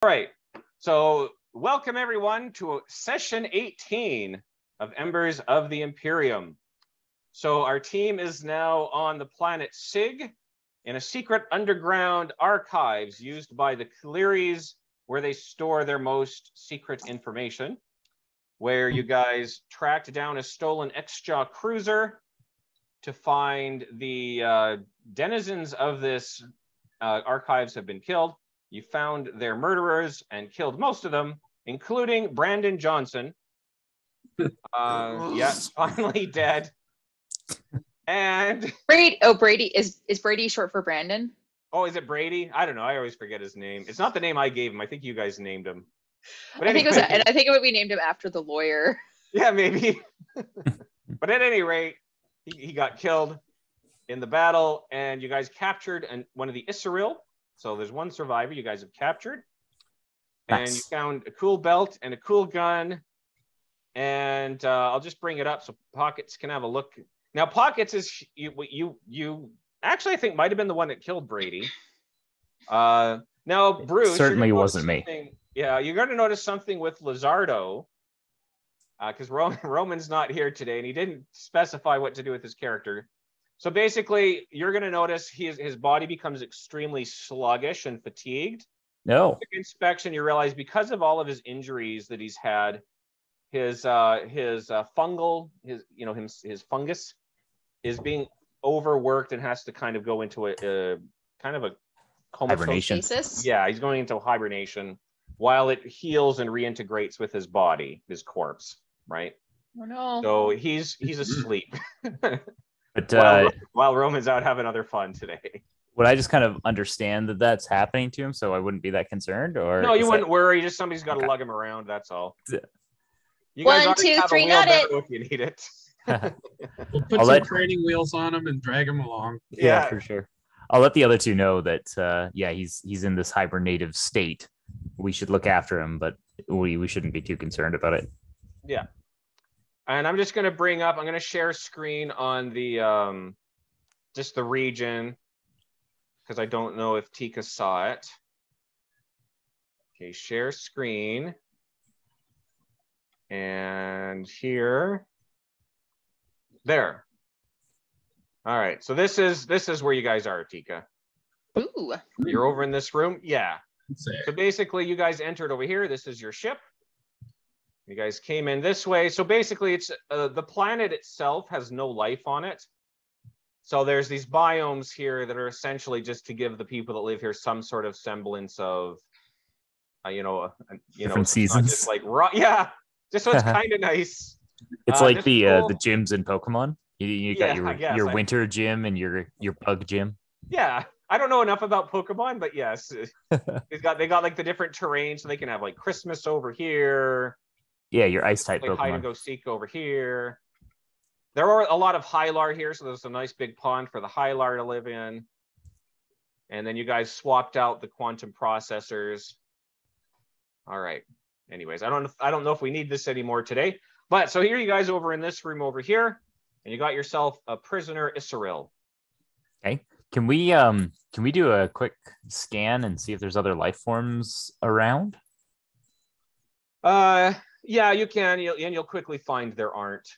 All right, so welcome everyone to session 18 of Embers of the Imperium. So our team is now on the planet Siig in a secret underground archives used by the Keleres, where they store their most secret information, where you guys tracked down a stolen X-Jaw cruiser to find the denizens of this archives have been killed. You found their murderers and killed most of them, including Brandon Johnson. Yeah, finally dead. And Brady is Brady short for Brandon? Oh, is it Brady? I don't know. I always forget his name. It's not the name I gave him. I think you guys named him. But anyway, I think we named him after the lawyer. Yeah, maybe. But at any rate, he got killed in the battle, and you guys captured one of the Israel. So there's one survivor you guys have captured. And Nice. you found a cool belt and a cool gun. And I'll just bring it up so Pockets can have a look. Now, Pockets is you actually I think might have been the one that killed Brady. Now, Bruce, certainly wasn't me. Yeah, you're going to notice something with Lazardo, because Roman's not here today, and he didn't specify what to do with his character. So basically, you're going to notice his body becomes extremely sluggish and fatigued. No. Quick inspection, you realize because of all of his injuries that he's had, his fungal, his fungus is being overworked and has to kind of go into a kind of a hibernation. Yeah, he's going into hibernation while it heals and reintegrates with his body, his corpse, right? Oh no. So he's asleep. But while Roman's out having other fun today. Would I just kind of understand that that's happening to him, so I wouldn't be that concerned? Or no, you wouldn't worry. Just somebody's got to lug him around. That's all. You guys 1, 2, 3, got it. If you need it. We'll put some training wheels on him and drag him along. Yeah, for sure. I'll let the other two know that he's in this hibernative state. We should look after him, but we shouldn't be too concerned about it. Yeah. And I'm just going to share screen on the just the region, because I don't know if Tika saw it. Okay, share screen. And here. There. All right. So this is where you guys are, Tika. Ooh. You're over in this room? Yeah. So basically you guys entered over here. This is your ship. You guys came in this way. So basically it's the planet itself has no life on it. So there's these biomes here that are essentially just to give the people that live here some sort of semblance of, different seasons. Just like, yeah, just so it's kind of nice. It's like the gyms in Pokemon. You got your winter gym and your bug gym. Yeah. I don't know enough about Pokemon, but yes. they got like the different terrain, so they can have like Christmas over here. Yeah, your ice type Pokemon. Hide and go seek over here. There are a lot of Hylar here, so there's a nice big pond for the Hylar to live in. And then you guys swapped out the quantum processors. All right. Anyways, I don't know if we need this anymore today. But so here you guys over in this room over here, and you got yourself a prisoner Israel. Okay. Can we do a quick scan and see if there's other life forms around? Yeah, you can. You'll quickly find there aren't.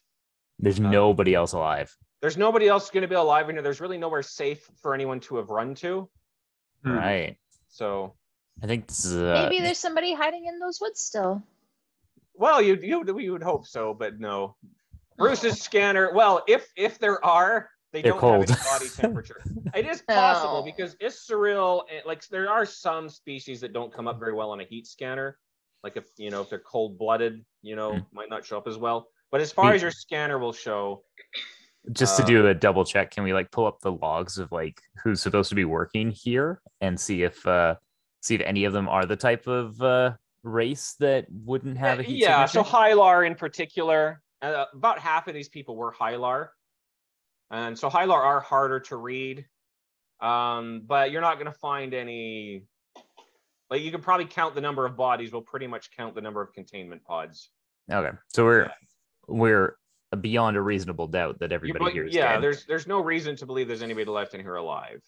There's nobody else alive. There's nobody else going to be alive in here. There's really nowhere safe for anyone to have run to. Right. So I think this is maybe there's somebody hiding in those woods still. Well, you would hope so, but no. Bruce's scanner. Well, if there are, they're don't cold. have any body temperature. It is possible because Israel, like there are some species that don't come up very well on a heat scanner. Like if they're cold-blooded, might not show up as well. But as far as your scanner will show, just to do a double check, can we like pull up the logs of like who's supposed to be working here and see if any of them are the type of race that wouldn't have a heat signature? So Hylar in particular, about half of these people were Hylar. And so Hylar are harder to read, but you're not going to find any. Like you can probably count the number of bodies. We'll pretty much count the number of containment pods. Okay, so we're beyond a reasonable doubt that everybody here is dead. There's no reason to believe there's anybody left in here alive.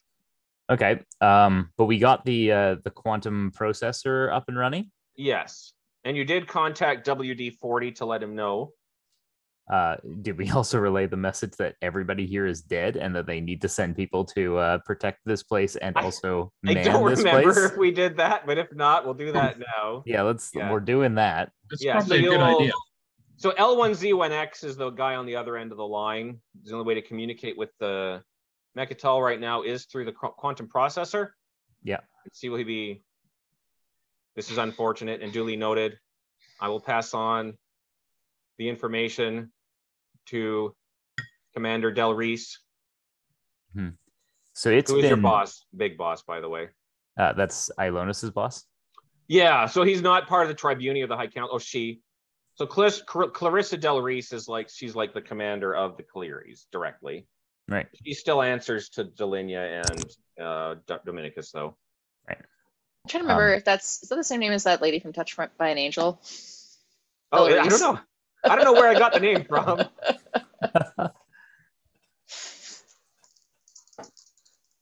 Okay. But we got the quantum processor up and running. Yes. And you did contact WD-40 to let him know. Did we also relay the message that everybody here is dead and that they need to send people to protect this place and also I man don't this remember place? if we did that, but if not, we'll do that now. Yeah, we're doing that. It's probably a good idea. So L1Z1X is the guy on the other end of the line. The only way to communicate with the Mecatol right now is through the quantum processor. Yeah. Let's see, will he be? This is unfortunate and duly noted. I will pass on the information to Commander Del Reese. So it's who is your boss? Big boss, by the way. That's Ilonis's boss. Yeah, so he's not part of the Tribune of the High Council. Oh, she. So Clarissa Del Reese is she's like the commander of the Keleres directly. Right. She still answers to Delinia and Dominicus, though. Right. I'm trying to remember if is that the same name as that lady from Touched by an Angel? Oh, I don't know. I don't know where I got the name from.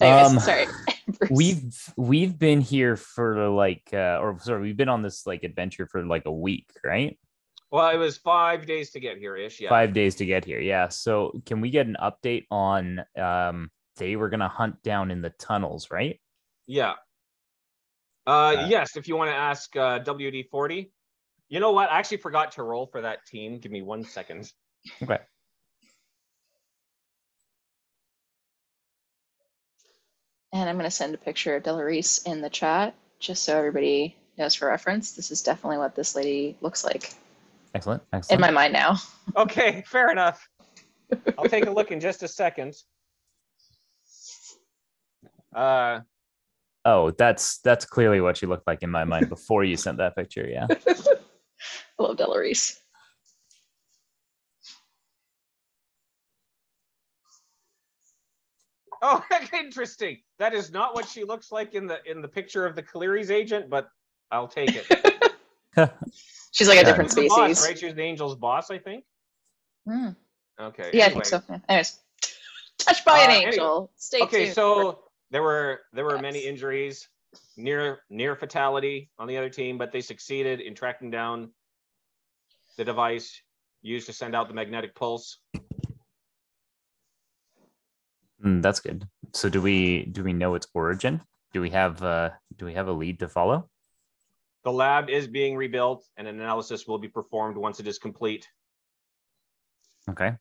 Anyways, sorry. We've been here for we've been on this adventure for a week, right? Well, it was 5 days to get here ish. Yeah. 5 days to get here. Yeah. So can we get an update on they were gonna hunt down in the tunnels, right? Yeah. Yes, if you want to ask WD-40. You know what? I actually forgot to roll for that team. Give me 1 second. Okay. And I'm going to send a picture of Del Reese in the chat, just so everybody knows for reference. This is definitely what this lady looks like. Excellent. In my mind now. Okay, fair enough. I'll take a look in just a second. Oh, that's clearly what she looked like in my mind before you sent that picture. Yeah. I love Del Reese. Oh, interesting. That is not what she looks like in the picture of the Keleres agent, but I'll take it. She's like a different She's the species, boss, right? She was the Angel's boss, I think. Okay. Yeah, anyway. I think so. Anyways, Touched by an Angel. Stay tuned. Okay, so there were many injuries, near fatality on the other team, but they succeeded in tracking down the device used to send out the magnetic pulse. That's good. So do we know its origin? Do we have a lead to follow? The lab is being rebuilt, and an analysis will be performed once it is complete. Okay.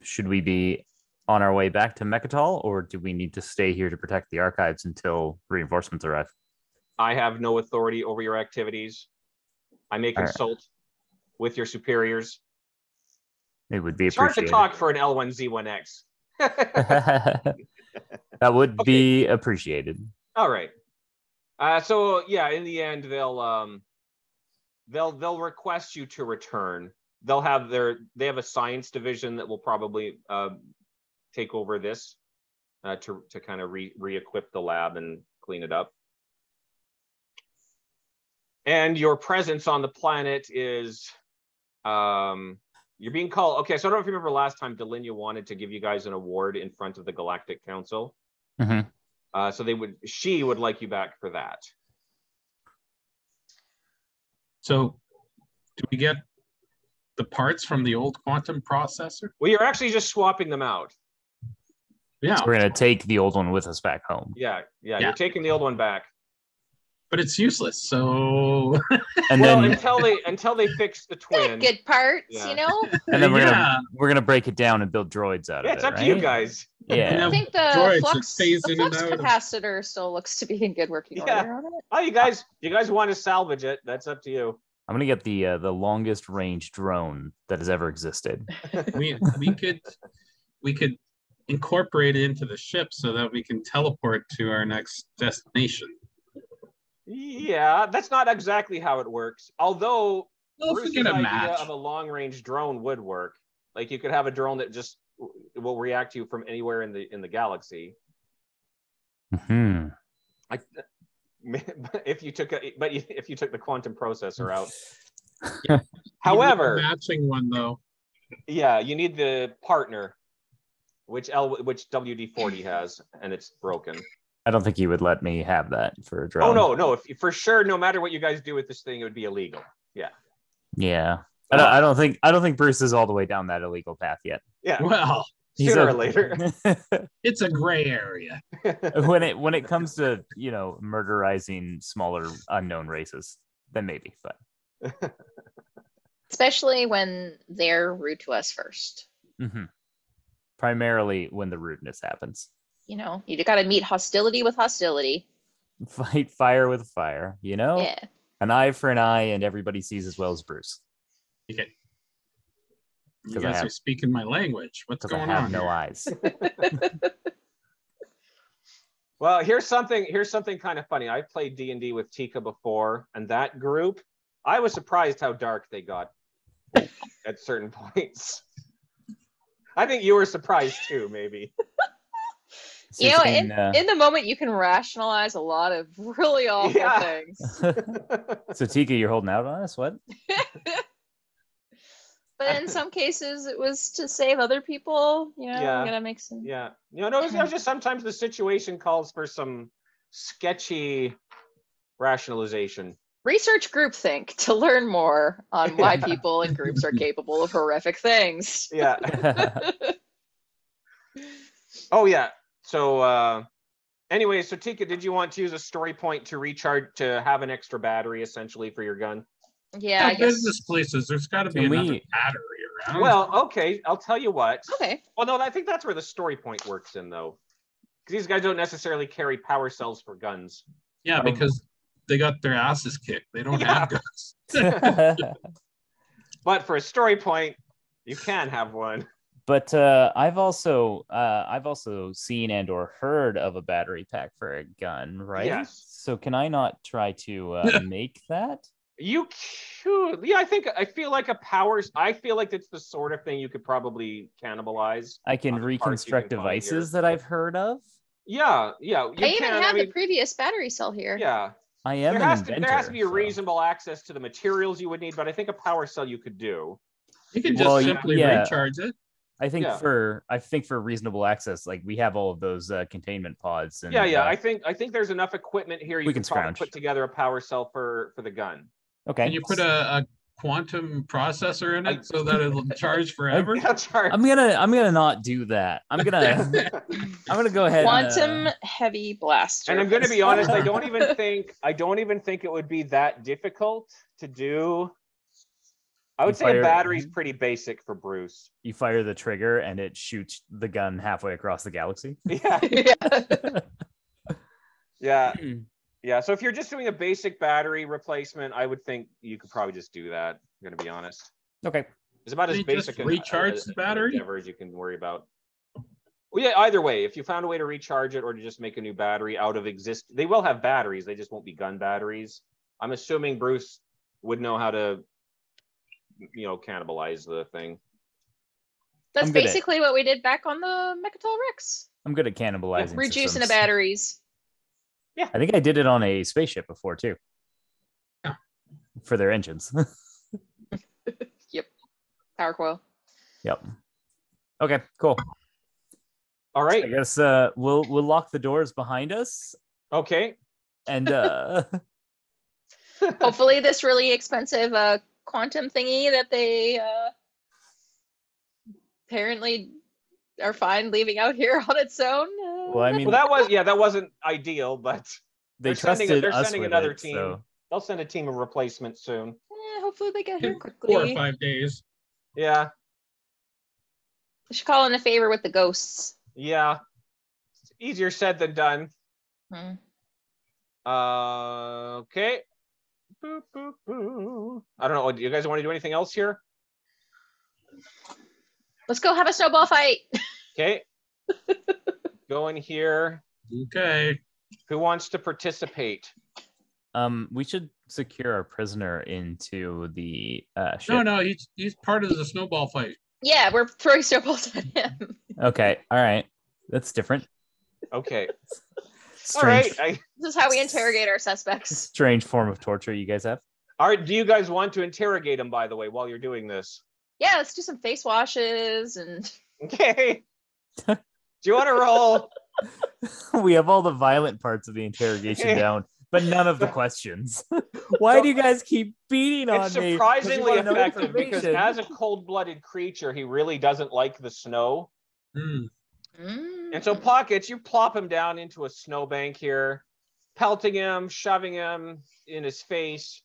Should we be on our way back to Mecatol, or do we need to stay here to protect the archives until reinforcements arrive? I have no authority over your activities. I may consult with your superiors. It would be appreciated. It's hard to talk for an L1Z1X. That would be appreciated. All right. So yeah, in the end, they'll request you to return. They have a science division that will probably take over this to kind of re-equip the lab and clean it up. And your presence on the planet is you're being called. Okay, so I don't know if you remember last time Delinia wanted to give you guys an award in front of the Galactic Council. Mm-hmm. So she would like you back for that. So do we get the parts from the old quantum processor? Well, you're actually just swapping them out. Yeah. So we're going to take the old one with us back home. Yeah. You're taking the old one back. But it's useless, so... And well, then until they fix the twin. Good parts, you know? And then we're gonna break it down and build droids out of it. It's up right? to you guys. Yeah. I think the flux capacitor still looks to be in good working order on it. Oh, you guys want to salvage it? That's up to you. I'm gonna get the longest range drone that has ever existed. we could incorporate it into the ship so that we can teleport to our next destination. Yeah, that's not exactly how it works. Although Bruce's idea of a long-range drone would work. Like you could have a drone that just will react to you from anywhere in the galaxy. Mm-hmm. If you took the quantum processor out. Yeah. However, matching one though. Yeah, you need the partner, which WD-40 has, and it's broken. I don't think he would let me have that for a drone. Oh no! If for sure, no matter what you guys do with this thing, it would be illegal. Yeah. Yeah. I don't think Bruce is all the way down that illegal path yet. Yeah. Well, sooner or later. It's a gray area. when it comes to murderizing smaller unknown races, then maybe. But Especially when they're rude to us first. Primarily when the rudeness happens. You got to meet hostility with hostility. Fight fire with fire. Yeah. An eye for an eye, and everybody sees as well as Bruce. Okay. You guys are speaking my language. What's going on? No eyes. Well, here's something kind of funny. I played D&D with Tika before, and that group, I was surprised how dark they got at certain points. I think you were surprised too, maybe. In the moment, you can rationalize a lot of really awful things. So, Tika, you're holding out on us? What? But in some cases, it was to save other people. You gotta make some. Yeah. It's just sometimes the situation calls for some sketchy rationalization. Research groupthink to learn more on why people in groups are capable of horrific things. Yeah. Oh, yeah. So, anyway, so Tika, did you want to use a story point to recharge, to have an extra battery, essentially, for your gun? Yeah, I guess. Business places, there's got to be another battery around. Well, okay, I'll tell you what. Okay. Well, no, I think that's where the story point works in, though. Because these guys don't necessarily carry power cells for guns. Yeah, because they got their asses kicked. They don't have guns. But for a story point, you can have one. But I've also seen and or heard of a battery pack for a gun, right? Yes. So can I not try to make that? You could. Yeah, I feel like it's the sort of thing you could probably cannibalize. I can reconstruct devices that I've heard of. Yeah. I even have the previous battery cell here. Yeah. I am an inventor. There has to be a reasonable access to the materials you would need, but I think a power cell you could do. You can just simply recharge it. I think for reasonable access, like we have all of those containment pods. And, I think there's enough equipment here you can probably put together a power cell for the gun. Okay. Can you put a quantum processor in it so that it'll charge forever? I'm gonna not do that. I'm gonna go ahead. Quantum heavy blaster. And I'm gonna be honest. I don't even think it would be that difficult to do. I would say a battery's pretty basic for Bruce. You fire the trigger and it shoots the gun halfway across the galaxy. Yeah. Yeah. So if you're just doing a basic battery replacement, I would think you could probably just do that. I'm gonna be honest. Okay. It's about as basic recharge the battery as you can worry about. Well, yeah. Either way, if you found a way to recharge it or to just make a new battery out of they will have batteries. They just won't be gun batteries. I'm assuming Bruce would know how to cannibalize the thing. That's basically what we did back on the Mecatol Rex. I'm good at cannibalizing. Rejuicing the batteries. Yeah, I think I did it on a spaceship before too. Yeah. For their engines. Yep. Power coil. Yep. Okay, cool. All right. So I guess we'll lock the doors behind us. Okay. And hopefully this really expensive quantum thingy that they apparently are fine leaving out here on its own. Well, I mean, that wasn't ideal, but they're sending another team. So. They'll send a team of replacements soon. Hopefully they get here quickly. 4 or 5 days. Yeah. We should call in a favor with the ghosts. Yeah. It's easier said than done. Okay. Boop, boop, boop. I don't know. Do you guys want to do anything else here? Let's go have a snowball fight. Okay. Go in here. Okay. Who wants to participate? We should secure our prisoner into the ship. No, he's part of the snowball fight. Yeah, we're throwing snowballs at him. Okay, all right. That's different. Okay. Strange. All right. This is how we interrogate our suspects. Strange form of torture you guys have. All right. Do you guys want to interrogate him, by the way, while you're doing this? Yeah, let's do some face washes and... Okay. Do you want to roll We have all the violent parts of the interrogation down, but none of the questions. Why do you guys keep beating on It's me? surprisingly You wanna know effective because information. as a cold-blooded creature, he really doesn't like the snow. Mm. And so Pockets, you plop him down into a snowbank here, pelting him, shoving him in his face.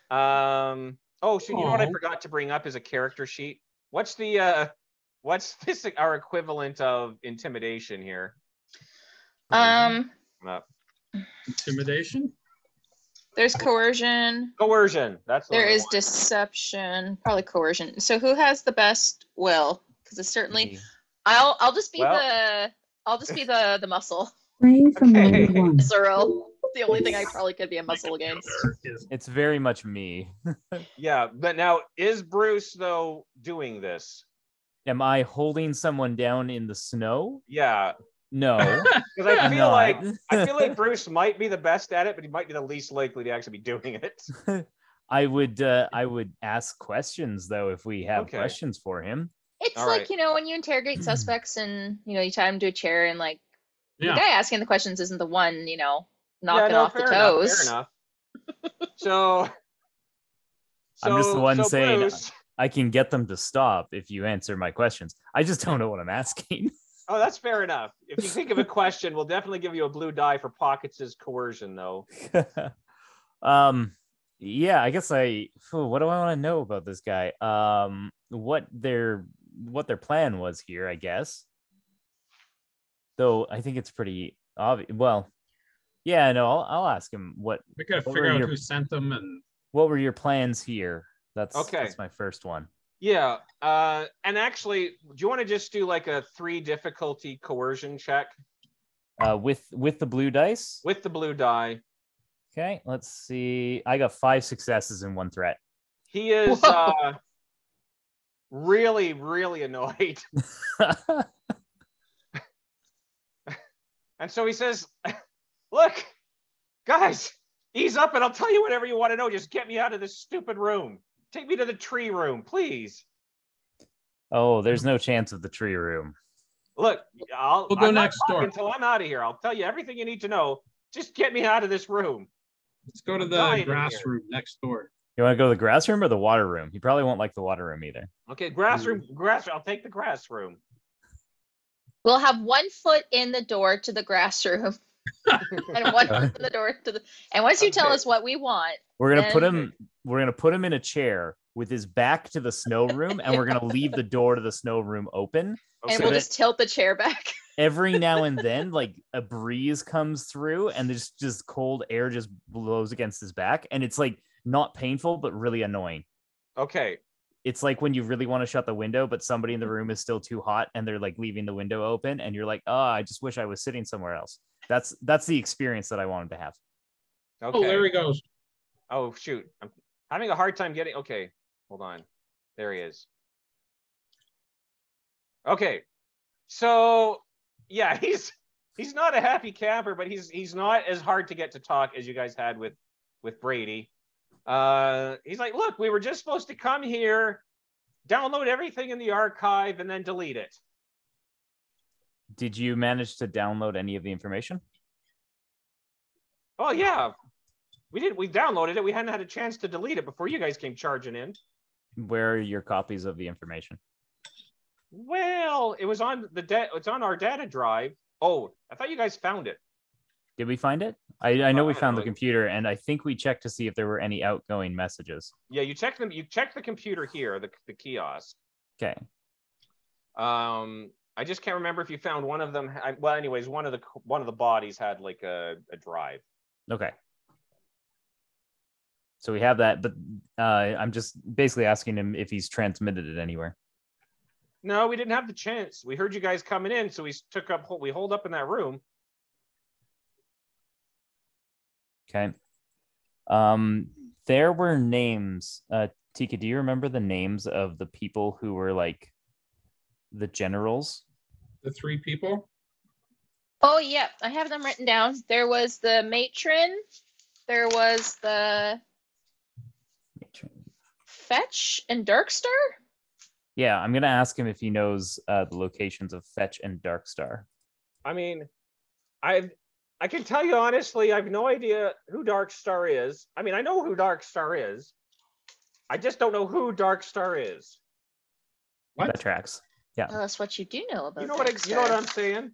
Oh, so you know what I forgot to bring up is a character sheet. What's this our equivalent of intimidation here? Intimidation? There's coercion. Coercion. That's the There one I is want. deception, probably coercion. So who has the best will? Because it's certainly Me. I'll just be Well- the muscle. Playing from Okay. number one. Zero. The only thing I probably could be a muscle against. It's very much me. Yeah, but now is Bruce though doing this? Am I holding someone down in the snow? Yeah, No. because I I'm feel like not. Bruce might be the best at it, but he might be the least likely to actually be doing it. I would ask questions though if we have Okay. questions for him. It's All like, right. you know, when you interrogate suspects and, you know, you tie them to a chair and like Yeah. the guy asking the questions isn't the one, you know, knocking Yeah, no, off the fair enough, toes. fair enough. So I'm just the one saying Bruce, I can get them to stop if you answer my questions. I just don't know what I'm asking. oh, that's fair enough. If you think of a question, we'll definitely give you a blue die for Pockets' coercion, though. Yeah, I guess what do I want to know about this guy? What their plan was here, I guess. Though I think it's pretty obvious. Well, yeah, no, I'll ask him what We gotta What figure were out your- who sent them and what were your plans here? That's Okay. my first one. Yeah, and actually, do you want to just do like a 3 difficulty coercion check With the blue dice. with the blue die? Okay, let's see. I got 5 successes and 1 threat. He is Whoa. really, really annoyed. And so he says, look, guys, ease up and I'll tell you whatever you want to know. Just get me out of this stupid room. Take me to the tree room, please. Oh, there's no chance of the tree room. Look, We'll go I'm not next talking door. until I'm out of here. I'll tell you everything you need to know. Just get me out of this room. let's go to I'm the dying in grass here. room next door. You want to go to the grass room or the water room? He probably won't like the water room either. Okay, grass room. I'll take the grass room. We'll have 1 foot in the door to the grass room and 1 foot in the door to the. And once you tell Okay. us what we want, We're gonna then- put him. We're gonna put him in a chair with his back to the snow room, and we're gonna leave the door to the snow room open. Okay. and we'll that- just tilt the chair back. Every now and then, like a breeze comes through, and there's just cold air just blows against his back, and it's like not painful but really annoying. Okay. It's like when you really want to shut the window, but somebody in the room is still too hot, and they're like leaving the window open, and you're like, "Oh, I just wish I was sitting somewhere else." That's the experience that I want him to have. Okay. Oh, there he goes. Oh, shoot. I'm having a hard time getting. Okay. Hold on. There he is. Okay. So, yeah, he's not a happy camper, but he's not as hard to get to talk as you guys had with Brady. He's like, look, we were just supposed to come here, download everything in the archive, and then delete it. Did you manage to download any of the information? Oh, yeah. We did. We downloaded it. We hadn't had a chance to delete it before you guys came charging in. Where are your copies of the information? Well, it was on it's on our data drive. Oh, I thought you guys found it. Did we find it? I know we I don't found the know. computer, and I think we checked to see if there were any outgoing messages. Yeah, you checked them. You checked the computer here, the kiosk. Okay. I just can't remember if you found one of them. Well, anyways, one of the bodies had like a drive. Okay. So we have that, but I'm just basically asking him if he's transmitted it anywhere. No, we didn't have the chance. We heard you guys coming in, so we holed up in that room. Okay. There were names. Tika, do you remember the names of the people who were like the generals? The 3 people. Oh, yeah, I have them written down. There was the matron. There was the Fetch and Darkstar. Yeah, I'm gonna ask him if he knows the locations of Fetch and Darkstar. I mean, I can tell you honestly, I have no idea who Darkstar is. I mean, I know who Darkstar is. I just don't know who Darkstar is. What? That tracks. Yeah. Tell us what you do know about You know what I'm saying?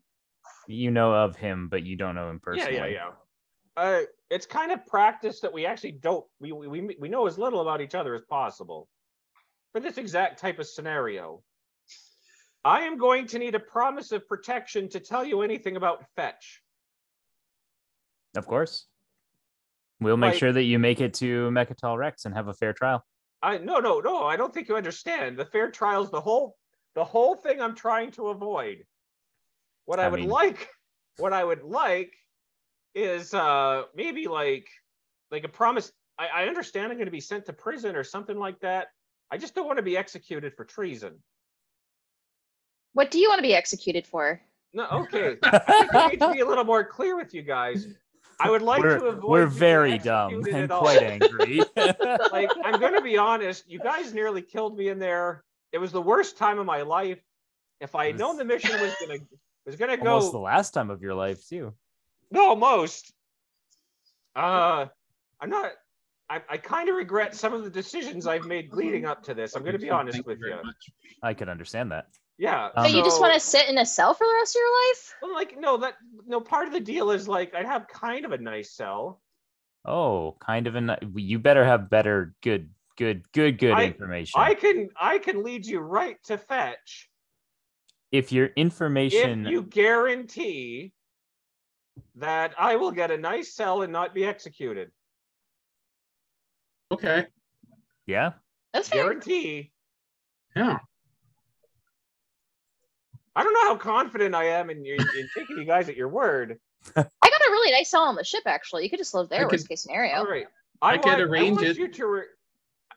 You know of him, but you don't know him personally. Yeah. It's kind of practice that we actually don't. We know as little about each other as possible for this exact type of scenario. I am going to need a promise of protection to tell you anything about Fetch. Of course. We'll make sure that you make it to Mecatol Rex and have a fair trial. No. I don't think you understand. The fair trial's the whole thing I'm trying to avoid. What I would like is maybe like a promise. I understand I'm going to be sent to prison or something like that. I just don't want to be executed for treason. What do you want to be executed for? No, okay. I think I need to be a little more clear with you guys. I would like to avoid. We're very dumb and quite angry. Like, I'm going to be honest. You guys nearly killed me in there. It was the worst time of my life. If I had known the mission was gonna go. Almost the last time of your life too. No, almost. I'm not. I kind of regret some of the decisions I've made leading up to this. I'm going to be honest with you. I could understand that. Yeah. So you just want to sit in a cell for the rest of your life? Well, like, no, part of the deal is like I'd have kind of a nice cell. Oh, kind of you better have better good information. I can lead you right to Fetch. If your information, if you guarantee that I will get a nice cell and not be executed. Okay. Yeah. That's fair. Guarantee. Yeah. I don't know how confident I am in taking you guys at your word. I got a really nice cell on the ship, actually. You could just live there, worst case scenario. All right. I could arrange it. Do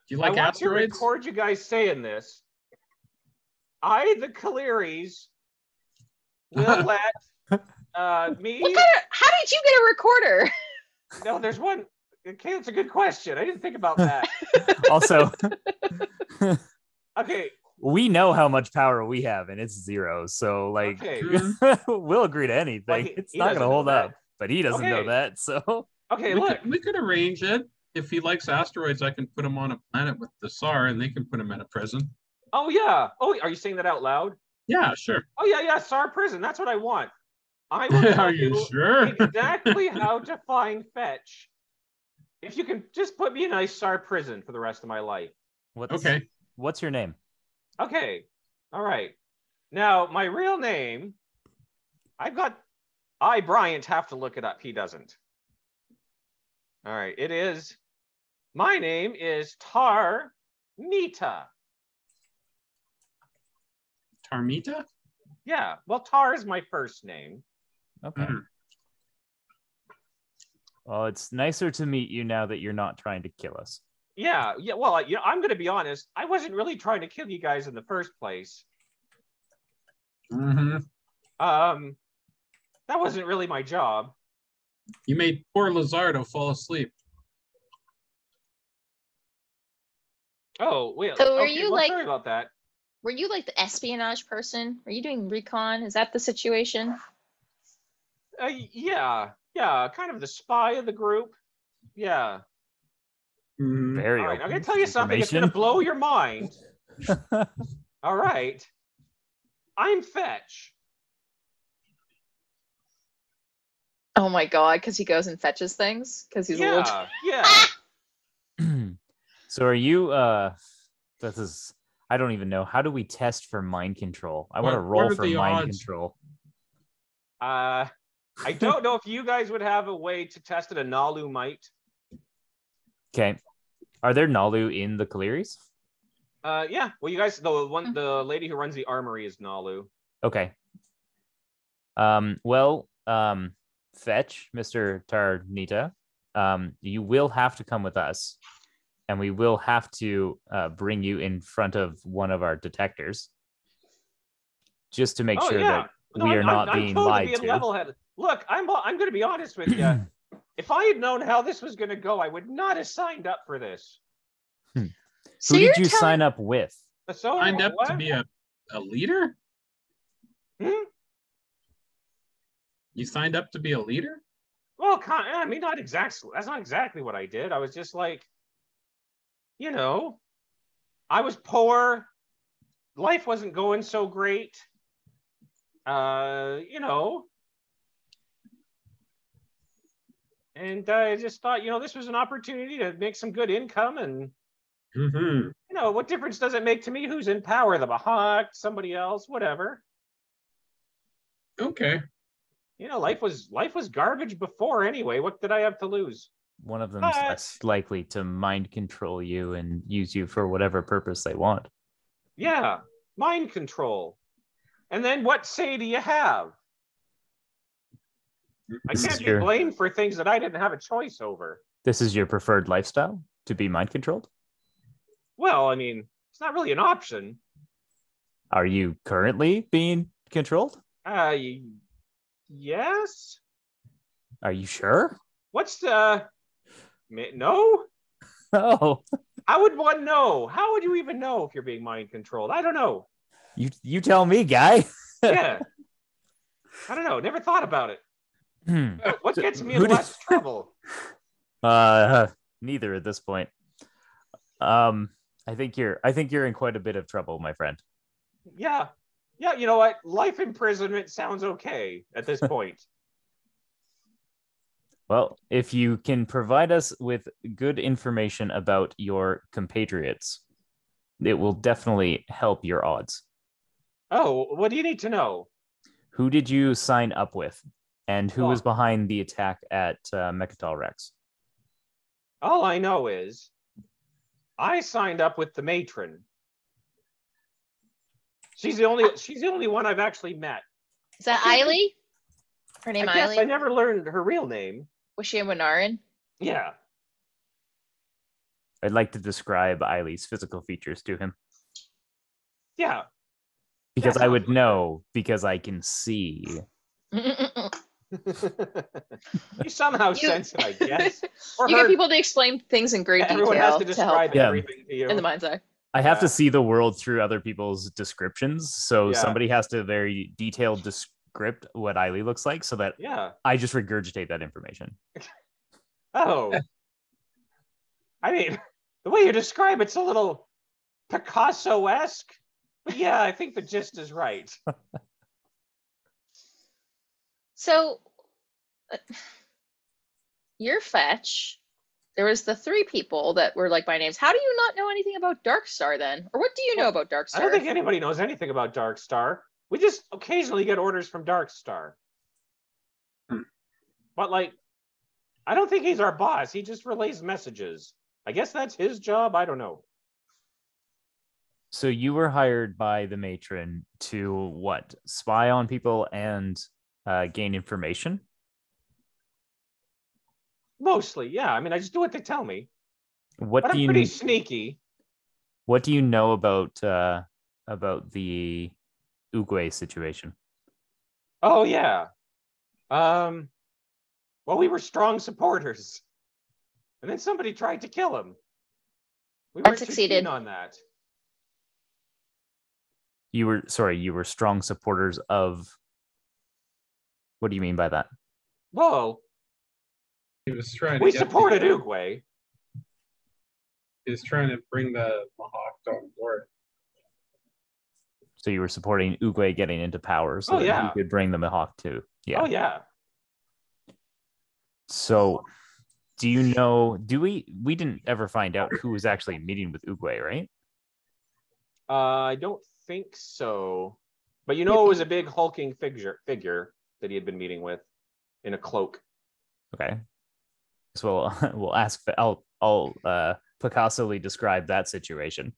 you like I asteroids? Want to record you guys saying this. I, the Keleres, will let me. How did you get a recorder? No, there's one. Okay, that's a good question. I didn't think about that. Also, okay. We know how much power we have, and it's 0. So, like, okay. We'll agree to anything. It's not going to hold up, but he doesn't know that. So, okay, we could arrange it. If he likes asteroids, I can put him on a planet with the SAR, and they can put him in a prison. Oh yeah. Oh, are you saying that out loud? Yeah, sure. Oh yeah. SAR prison. That's what I want. I will tell Are you sure? Exactly how to find Fetch. If you can just put me in a SAR prison for the rest of my life. What's your name? Okay. All right. Now, my real name, Bryant, have to look it up. He doesn't. All right. My name is Tarmita. Tarmita? Yeah. Well, Tar is my first name. Okay. Well, it's nicer to meet you now that you're not trying to kill us. Yeah. Well, I'm going to be honest. I wasn't really trying to kill you guys in the first place. Mm-hmm. That wasn't really my job. You made poor Lazardo fall asleep. Oh, wait. So sorry about that. Were you like the espionage person? Were you doing recon? Is that the situation? Yeah, kind of the spy of the group. Yeah. Very all right, I'm going to tell you something that's going to blow your mind. All right. I'm Fetch. Oh my god, because he goes and fetches things? Because he's a little... Yeah. So are you, I don't even know. How do we test for mind control? I want to roll for mind control. I don't know if you guys would have a way to test it. A Nalu might. Okay. Are there Nalu in the Keleres? Yeah. Well, you guys, the lady who runs the armory is Nalu. Okay. Fetch, Mr. Tarnita, you will have to come with us, and we will have to bring you in front of one of our detectors, just to make sure that we are not being lied to. Level-headed. Look, I'm going to be honest with you. If I had known how this was going to go, I would not have signed up for this. So who did you sign up with? Signed up to be a leader? You signed up to be a leader? Well, I mean, not exactly. That's not exactly what I did. I was just like, I was poor. Life wasn't going so great. And I just thought, this was an opportunity to make some good income. And, what difference does it make to me who's in power? The Mahawk, somebody else, whatever. Okay. Life was garbage before anyway. What did I have to lose? One of them's less likely to mind control you and use you for whatever purpose they want. Yeah, mind control. And then what say do you have? I can't be blamed for things that I didn't have a choice over. This is your preferred lifestyle, to be mind controlled? Well, I mean, it's not really an option. Are you currently being controlled? Yes. Are you sure? What's the... No? Oh. How would one know? How would you even know if you're being mind controlled? I don't know. You tell me, guy. Yeah. I don't know. Never thought about it. What gets me in less trouble? Neither at this point. I think you're in quite a bit of trouble, my friend. Yeah. Yeah, you know what? Life imprisonment sounds okay at this point. Well, if you can provide us with good information about your compatriots, it will definitely help your odds. Oh, what do you need to know? Who did you sign up with? And who was behind the attack at Mecatol Rex? All I know is I signed up with the matron. She's the only one I've actually met. Is that Eiley? Her name Eiley? I never learned her real name. Was she a Winaran? Yeah. I'd like to describe Eiley's physical features to him. Yeah. Because I would know, because I can see. You somehow sense it, I guess. Or you get people to explain things in great detail. Everyone has to describe everything to you. In the mind's eye. I have to see the world through other people's descriptions. So somebody has to very detailed descript what Eiley looks like so that I just regurgitate that information. Oh. I mean, the way you describe it's a little Picasso-esque. But yeah, I think the gist is right. So, your fetch, there was the 3 people that were like by names. How do you not know anything about Darkstar then? Or what do you know about Darkstar? I don't think anybody knows anything about Darkstar. We just occasionally get orders from Darkstar. But like, I don't think he's our boss. He just relays messages. I guess that's his job. I don't know. So you were hired by the matron to what? Spy on people and gain information? Mostly, yeah. I mean, I just do what they tell me. But I'm pretty sneaky. What do you know about the Uguay situation? Oh yeah. Well, we were strong supporters, and then somebody tried to kill him. We weren't succeeded on that. You were strong supporters of. What do you mean by that? Well, he was trying. We supported Uguay. He was trying to bring the Mahawk on board. So you were supporting Uguay getting into power, so that you could bring the Mahawk too. Yeah. Oh yeah. So, do you know? We didn't ever find out who was actually meeting with Uguay, right? I don't think so. But it was a big hulking figure that he had been meeting with in a cloak. Okay. So we'll ask. I'll Picasso-ly describe that situation.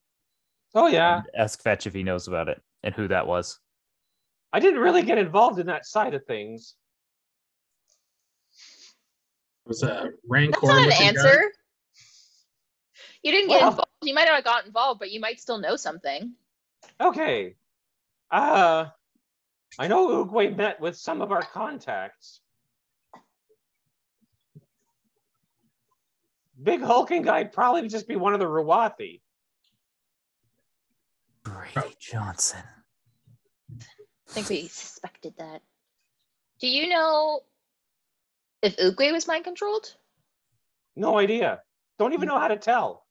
Oh yeah. And ask Fetch if he knows about it and who that was. I didn't really get involved in that side of things. It was a rancor. That's not an answer. Guy. You didn't get involved. You might not have got involved, but you might still know something. Okay. I know Uguay met with some of our contacts. Big hulking guy'd probably just be one of the Ruwathi. Brady Johnson. I think we suspected that. Do you know if Oogway was mind controlled? No idea. Don't even know how to tell.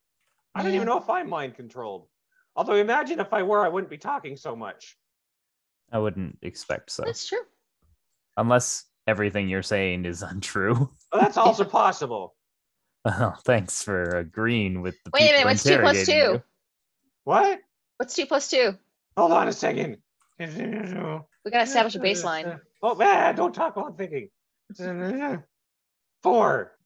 I don't Yeah. even know if I'm mind controlled. Although imagine if I were, I wouldn't be talking so much. I wouldn't expect so. That's true. Unless everything you're saying is untrue. Well, that's also possible. Well, thanks for agreeing with the Wait a people minute, what's 2 plus interrogating 2? you. What? What's 2 plus 2? Hold on a second. We gotta establish a baseline. Oh, man, don't talk while I'm thinking. 4.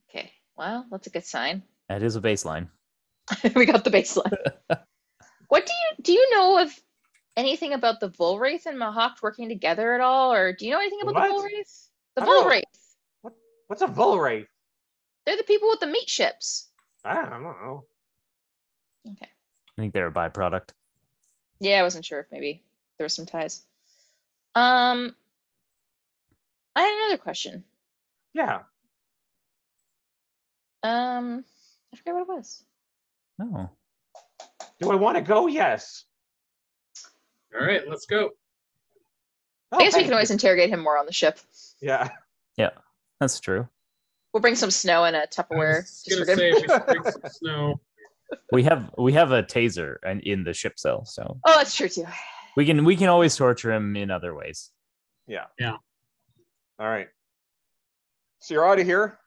Okay, well, that's a good sign. That is a baseline. We got the baseline. What do you know of anything about the Volwraith and Mahacht working together at all, or do you know anything about the What? Volwraith? The I don't know. Volwraith. What's a Volwraith? They're the people with the meat ships. I don't know. Okay. I think they're a byproduct. Yeah, I wasn't sure if maybe there were some ties. I had another question. Yeah. I forget what it was. No. Do I want to go? Yes. All right, let's go. I guess we thank can always you. interrogate him more on the ship. Yeah. Yeah, that's true. We'll bring some snow in a I Tupperware. was Just gonna for say good. we should bring some snow. We have a taser and in the ship cell, so Oh, that's true too. we can always torture him in other ways. Yeah. Yeah. All right. So you're out of here?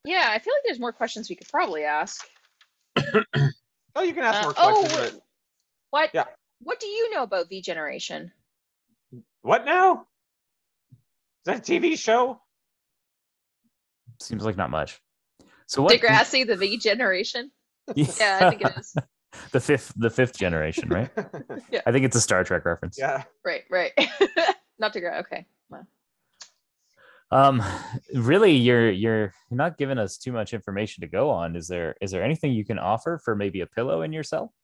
Yeah, I feel like there's more questions we could probably ask. Oh, you can ask more Oh, questions. But what? Yeah. What do you know about V Generation? what now? Is that a TV show? Seems like not much. So what? Degrassi, the V Generation? Yeah, I think it is. the fifth generation, right? Yeah. I think it's a Star Trek reference. Right. Not Degrassi. Okay. Wow. Really, you're not giving us too much information to go on. Is there anything you can offer for maybe a pillow in your cell?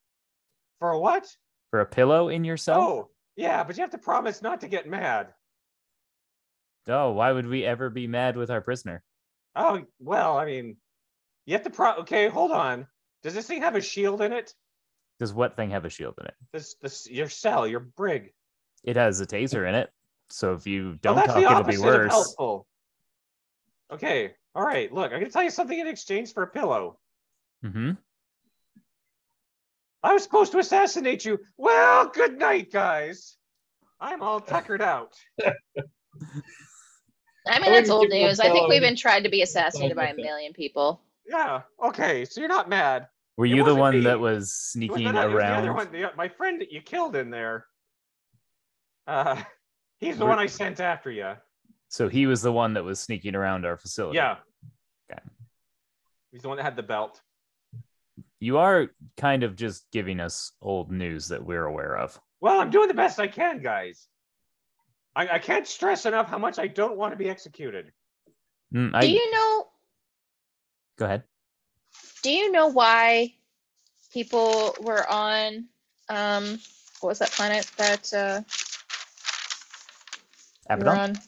For what? For a pillow in your cell? Oh, yeah, but you have to promise not to get mad. Oh, why would we ever be mad with our prisoner? Oh, well, I mean, you have to okay, hold on. Does this thing have a shield in it? Does what thing have a shield in it? Your cell, your brig. It has a taser in it. So if you Oh, don't that's talk, the it'll be opposite of worse. helpful. Okay, all right, look, I'm going to tell you something in exchange for a pillow. Mm-hmm. I was supposed to assassinate you. Well, good night, guys. I'm all tuckered out. I mean, that's wouldn't old give him a news. I think pillow. we've been tried to be assassinated by a like that. million people. Yeah, okay, so you're not mad. Were It you the wasn't one me. that was It was sneaking it was the other around? one, my friend that you killed in there. He's the Were- one I sent after you. So he was the one that was sneaking around our facility. Yeah. Okay. He's the one that had the belt. You are kind of just giving us old news that we're aware of. Well, I'm doing the best I can, guys. I can't stress enough how much I don't want to be executed. Do you know? Go ahead. Do you know why people were on? What was that planet that we were Abaddon? on?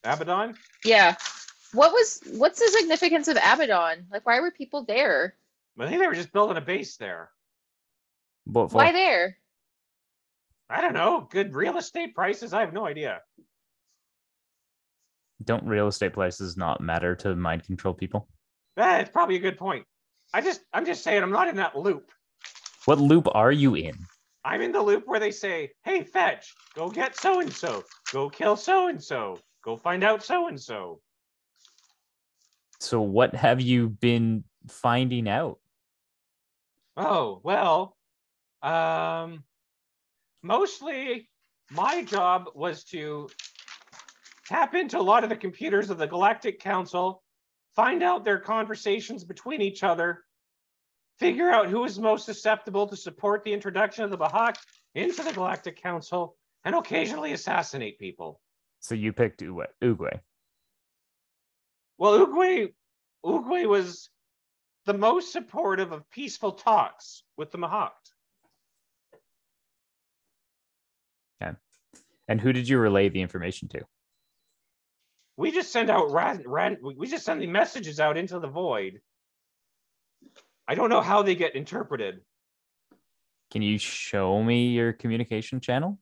Abaddon? Yeah. What's the significance of Abaddon? Like, why were people there? I think they were just building a base there. What for? Why there? I don't know. Good real estate prices? I have no idea. Don't real estate prices not matter to mind control people? That's probably a good point. I'm just saying I'm not in that loop. What loop are you in? I'm in the loop where they say, hey, Fetch, go get so-and-so. Go kill so-and-so. Go find out so-and-so. So what have you been finding out? Oh, well, mostly my job was to tap into a lot of the computers of the Galactic Council, find out their conversations between each other, figure out who is most susceptible to support the introduction of the Bahak into the Galactic Council, and occasionally assassinate people. So you picked Oogway. Well, Oogway was the most supportive of peaceful talks with the Mahakt. Okay. And who did you relay the information to? We just send out we just send the messages out into the void. I don't know how they get interpreted. Can you show me your communication channel?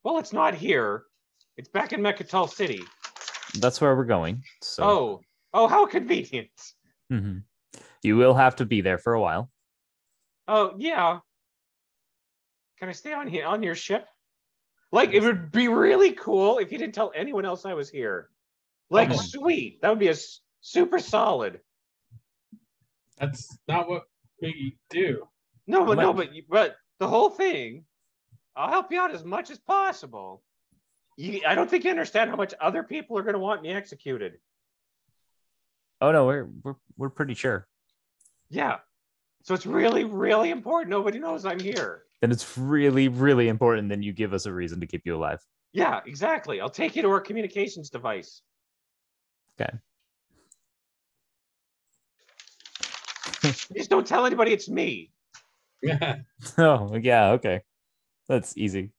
Well, it's not here. It's back in Mecatol City. That's where we're going. So. Oh, how convenient. Mm-hmm. You will have to be there for a while. Oh, yeah. Can I stay on your ship? Like, it would be really cool if you didn't tell anyone else I was here. Like, sweet. That would be a super solid. That's not what we do. No, but the whole thing, I'll help you out as much as possible. I don't think you understand how much other people are going to want me executed. Oh no, we're pretty sure. Yeah. So it's really, really important. Nobody knows I'm here. Then it's really, really important that you give us a reason to keep you alive. Yeah, exactly. I'll take you to our communications device. Okay. Just don't tell anybody it's me. Oh, yeah, okay. That's easy.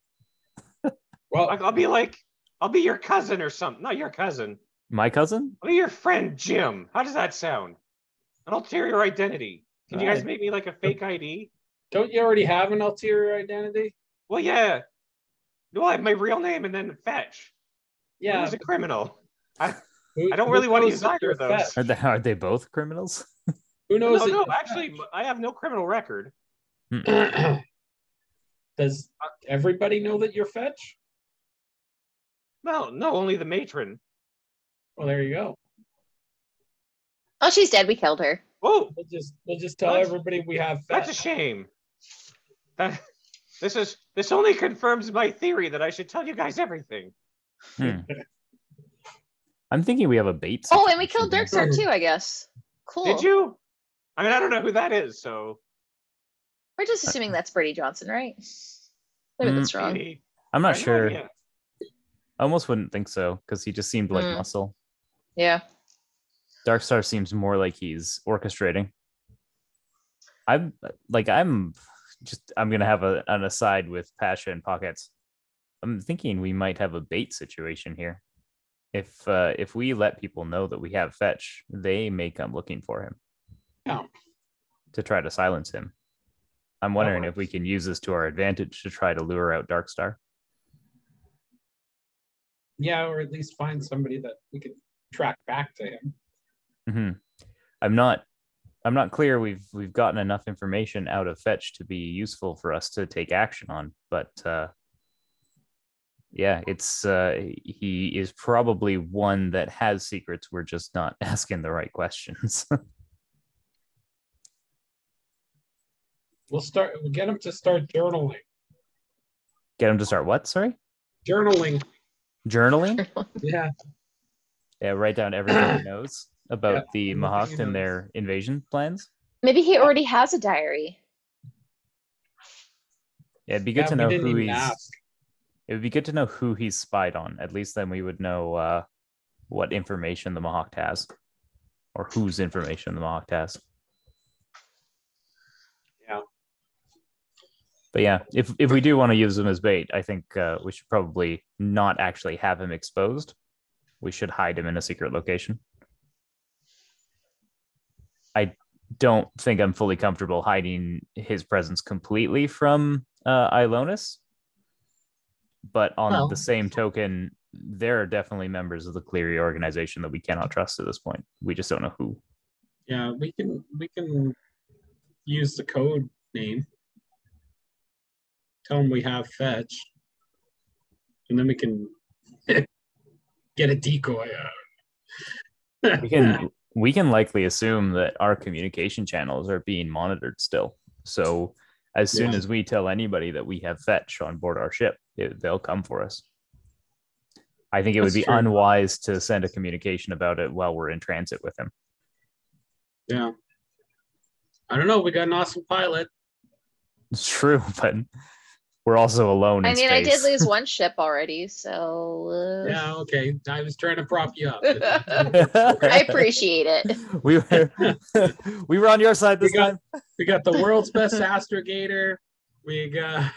Well, I'll be your cousin or something. Not your cousin. My cousin? I'll be your friend, Jim. How does that sound? An ulterior identity. Can you guys make me like a fake ID? Don't you already have an ulterior identity? Well, yeah. No, I have my real name and then Fetch. Yeah. Who's a criminal? I don't really want to use either of those. Are they both criminals? Who knows? No, actually, I have no criminal record. Does everybody know that you're Fetch? Well, no, only the matron. Well, there you go. Oh, she's dead. We killed her. Oh, we'll just tell everybody we have Fetch. That's a shame. This only confirms my theory that I should tell you guys everything. I'm thinking we have a bait. Oh, and we killed Darkstar too, I guess. Cool. Did you? I mean, I don't know who that is, so. We're just assuming that's Brady Johnson, right? Maybe that's wrong. I'm not sure. I almost wouldn't think so, because he just seemed like muscle. Yeah. Darkstar seems more like he's orchestrating. I'm gonna have an aside with Pasha and Pockets. I'm thinking we might have a bait situation here. If we let people know that we have Fetch, they may come looking for him. Yeah. To try to silence him. I'm wondering if we can use this to our advantage to try to lure out Darkstar. Yeah, or at least find somebody that we could track back to him. Mm-hmm. I'm not clear we've gotten enough information out of Fetch to be useful for us to take action on, but yeah, it's he is probably one that has secrets. We're just not asking the right questions. We'll get him to start journaling. Get him to start what? Sorry? Journaling. Yeah. Yeah, write down everything he knows about the Mohawk and their invasion plans. Maybe he already has a diary. Yeah, it'd be good to know who he's. It would be good to know who he's spied on. At least then we would know what information the Mohawk has, or whose information the Mohawk has. Yeah. But yeah, if we do want to use him as bait, I think we should probably not actually have him exposed. We should hide him in a secret location. I don't think I'm fully comfortable hiding his presence completely from Ilonis. But on the same token, there are definitely members of the Cleary organization that we cannot trust at this point. We just don't know who. Yeah, we can use the code name. Tell them we have Fetch. And then we can get a decoy out. We can likely assume that our communication channels are being monitored still. So as soon as we tell anybody that we have Fetch on board our ship, they'll come for us. I think it would be unwise to send a communication about it while we're in transit with him. Yeah. I don't know. We got an awesome pilot. It's true, but we're also alone in space. I did lose one ship already, so... Yeah, okay. I was trying to prop you up. I appreciate it. We were on your side this time. We got the world's best astrogator. We got...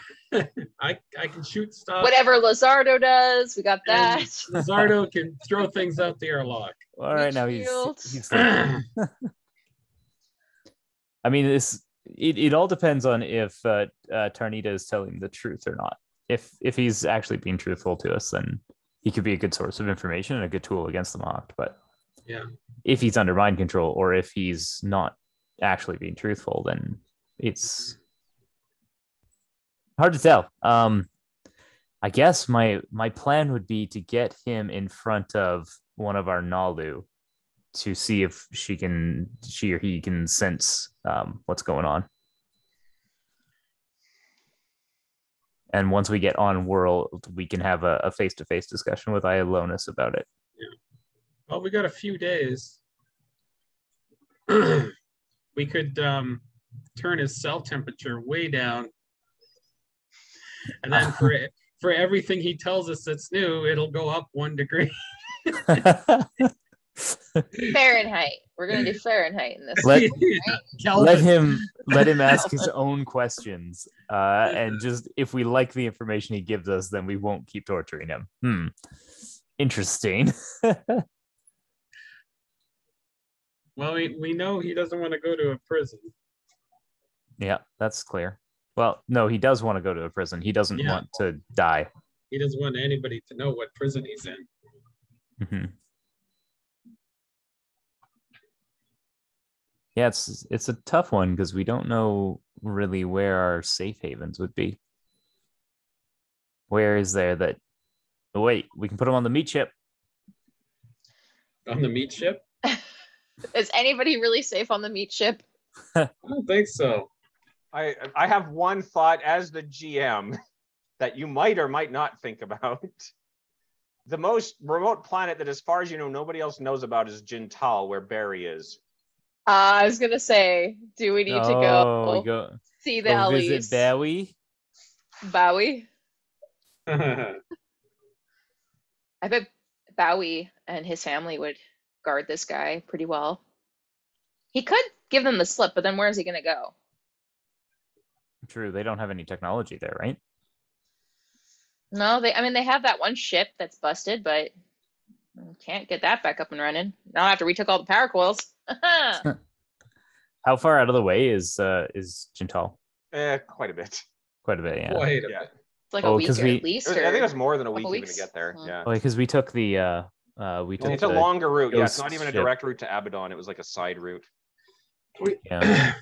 I can shoot stuff. Whatever Lazardo does, we got that. Lazardo can throw things out the airlock. All right, now he's I mean, it all depends on if Tarnita is telling the truth or not. If he's actually being truthful to us, then he could be a good source of information and a good tool against the Mocked. But Yeah. if he's under mind control or if he's not actually being truthful, then it's hard to tell. I guess my plan would be to get him in front of one of our Nalu to see if she or he can sense what's going on. And once we get on world, we can have a face-to-face discussion with Iolonus about it. Yeah. Well, we got a few days. We could turn his cell temperature way down. And then for everything he tells us that's new, it'll go up 1 degree. Fahrenheit. We're gonna do Fahrenheit in this. Let, Kelvin. let him ask his own questions. And just if we like the information he gives us, then we won't keep torturing him. Interesting. Well, we know he doesn't want to go to a prison. Yeah, that's clear. Well, no, he does want to go to a prison. He doesn't want to die. He doesn't want anybody to know what prison he's in. Mm-hmm. Yeah, it's a tough one because we don't know really where our safe havens would be. Where is there that... Oh, wait, we can put them on the meat ship. On the meat ship? Is anybody really safe on the meat ship? I don't think so. I have one thought as the GM that you might or might not think about. The most remote planet that, as far as you know, nobody else knows about is Jintal, where Barry is. I was gonna say, do we need to go see the Ellies? Visit Bowie? Bowie? I bet Bowie and his family would guard this guy pretty well. He could give them the slip, but then where is he gonna go? True, they don't have any technology there, right? No, they have that one ship that's busted, but can't get that back up and running. Not after we took all the power coils. How far out of the way is Jintal? Quite a bit. Quite a bit, yeah. Quite a Yeah. bit. It's like a week at least. I think it was more than a week couple even to weeks? get there. Yeah. Oh, because we took the It's a longer route. Yeah, it's not ghost even a ship. direct route to Abaddon. It was like a side route.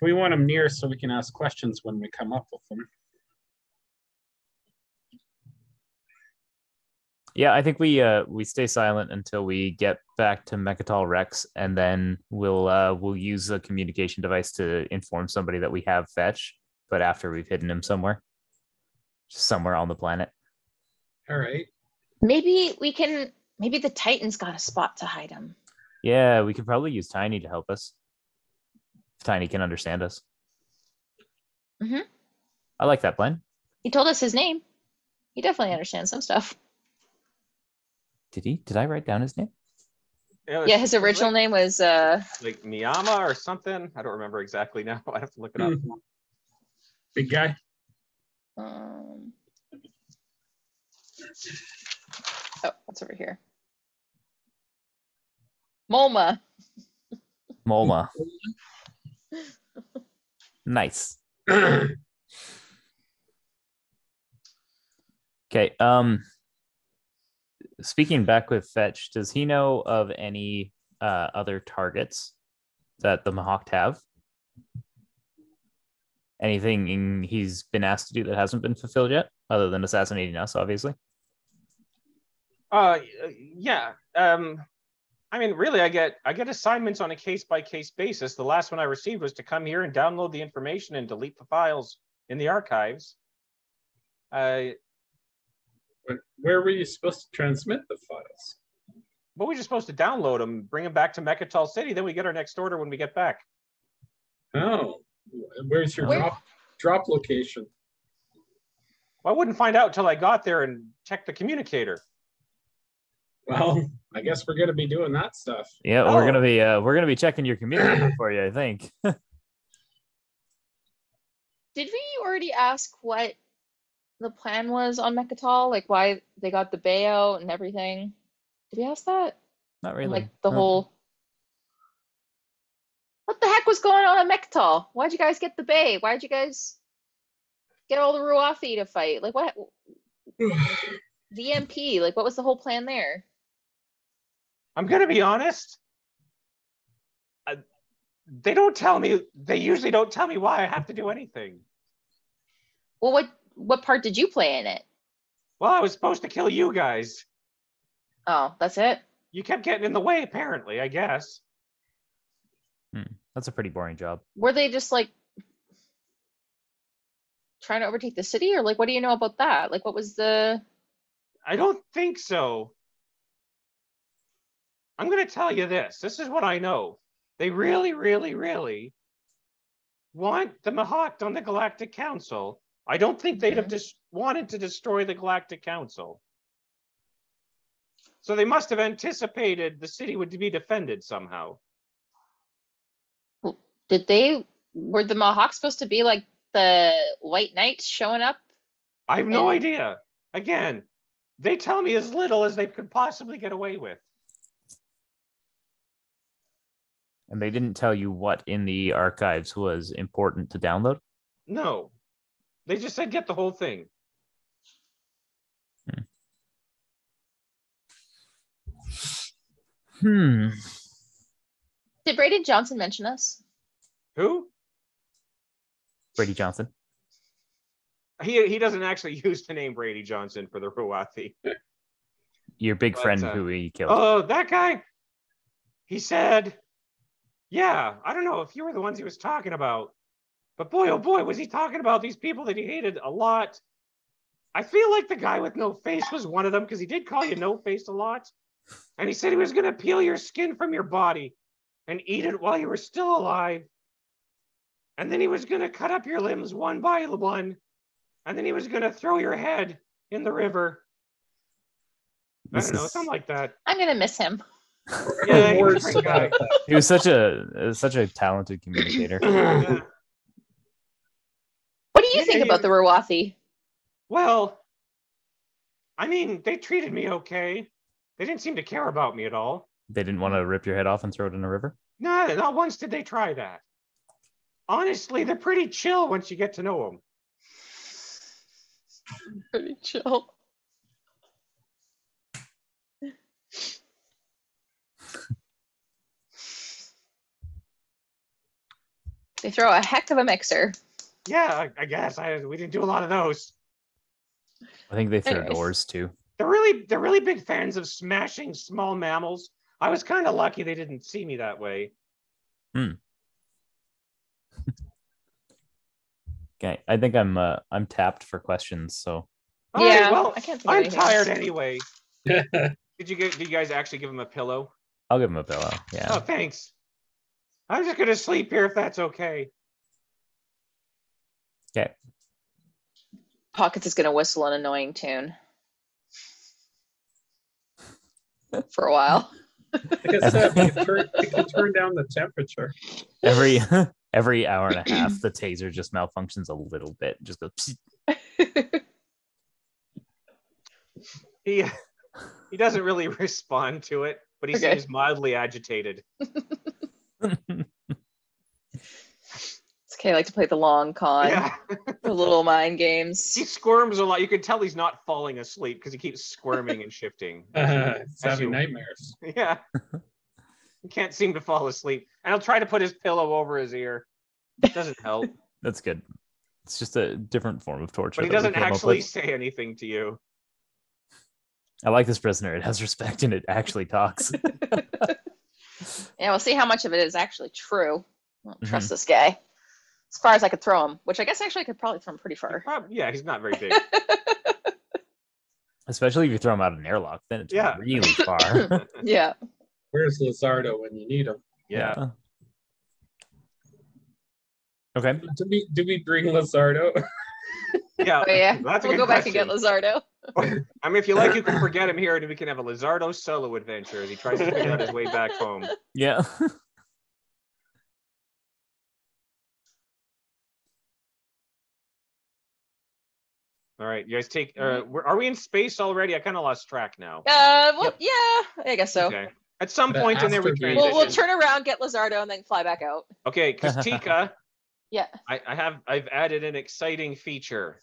We want him near so we can ask questions when we come up with them. Yeah, I think we stay silent until we get back to Mecatol Rex, and then we'll use a communication device to inform somebody that we have Fetch, but after we've hidden him somewhere on the planet. All right. Maybe the Titan's got a spot to hide him. Yeah, we could probably use Tiny to help us. If Tiny can understand us. Mm-hmm. I like that plan. He told us his name. He definitely understands some stuff. Did he? Did I write down his name? Yeah, his original name was like Miyama or something. I don't remember exactly now. I have to look it up. Big guy. Oh, what's over here? Molma. Nice. Okay. Speaking back with Fetch, does he know of any other targets that the Mahawk have? Anything he's been asked to do that hasn't been fulfilled yet, other than assassinating us, obviously? Yeah. I mean, really, I get assignments on a case-by-case basis. The last one I received was to come here and download the information and delete the files in the archives. But where were you supposed to transmit the files? But we're just supposed to download them, bring them back to Mecatol City, then we get our next order when we get back. Oh, where's your drop location? Well, I wouldn't find out until I got there and checked the communicator. Well, I guess we're going to be doing that stuff. Yeah, we're gonna be checking your communicator for you, I think. Did we already ask what the plan was on Mecatol? Like why they got the Bayo and everything? Did we ask that? Not really. And like the whole... What the heck was going on at Mecatol? Why'd you guys get the Bay? Why'd you guys get all the Ruathi to fight? Like what? VMP, like what was the whole plan there? I'm gonna be honest. They don't tell me. They usually don't tell me why I have to do anything. Well, what part did you play in it? Well, I was supposed to kill you guys. Oh, that's it? You kept getting in the way, apparently, I guess. That's a pretty boring job. Were they just like trying to overtake the city, or like what do you know about that? Like what was the I don't think so. I'm going to tell you this. This is what I know. They really, really, really want the Mahawk on the Galactic Council. I don't think they'd have just wanted to destroy the Galactic Council. So they must have anticipated the city would be defended somehow. were the Mohawks supposed to be like the White Knights showing up? I have no idea. Again, they tell me as little as they could possibly get away with. And they didn't tell you what in the archives was important to download? No. They just said get the whole thing. Hmm. Did Brady Johnson mention us? Who? Brady Johnson. He doesn't actually use the name Brady Johnson for the Ruwathi. Your big friend who he killed. Oh, that guy? He said, yeah, I don't know if you were the ones he was talking about, but boy, oh boy, was he talking about these people that he hated a lot. I feel like the guy with no face was one of them because he did call you no face a lot. And he said he was going to peel your skin from your body and eat it while you were still alive. And then he was going to cut up your limbs one by one. And then he was going to throw your head in the river. I don't know, something like that. I'm going to miss him. Yeah, he was a great guy. He was such a talented communicator. Yeah. What do you think about the Ruwathi? Well, I mean, they treated me okay. They didn't seem to care about me at all. They didn't want to rip your head off and throw it in a river? No, not once did they try that. Honestly, they're pretty chill once you get to know them. Pretty chill. They throw a heck of a mixer. Yeah, I guess. We didn't do a lot of those. I think they threw Anyways. doors too. They're really big fans of smashing small mammals. I was kind of lucky they didn't see me that way. Okay, I think I'm tapped for questions. So All right, Yeah, well, I can't think of I'm anything tired else. anyway. Did you guys actually give him a pillow? I'll give him a pillow. Yeah. Oh, thanks. I'm just gonna sleep here if that's okay. Okay. Pockets is going to whistle an annoying tune for a while. Like I said, it can turn down the temperature. Every hour and a half, the taser just malfunctions a little bit. Just goes. Psst. He doesn't really respond to it, but he seems mildly agitated. It's okay. I like to play the long con, Yeah. the little mind games. He squirms a lot. You can tell he's not falling asleep because he keeps squirming and shifting. It's having nightmares. Yeah. He can't seem to fall asleep. And he'll try to put his pillow over his ear. It doesn't help. That's good. It's just a different form of torture. But he that we doesn't came up actually with. say anything to you. I like this prisoner. It has respect and it actually talks. Yeah, we'll see how much of it is actually true. I don't trust this guy. As far as I could throw him, which I guess actually I could probably throw him pretty far. Yeah, he's not very big. Especially if you throw him out of an airlock, then it's really far. Yeah. Where's Lazardo when you need him? Yeah. Okay. Do we bring Lazardo? Yeah. Oh, yeah. That's a We'll good go back and question. get Lazardo. I mean, if you like, you can forget him here and we can have a Lazardo solo adventure as he tries to figure out his way back home. Yeah. All right, you guys take. Are we in space already? I kind of lost track now. Well, yeah, I guess so. Okay. At some point in there, we After we- transition. We'll turn around, get Lazardo, and then fly back out. Okay, because Tika, Yeah. I've added an exciting feature.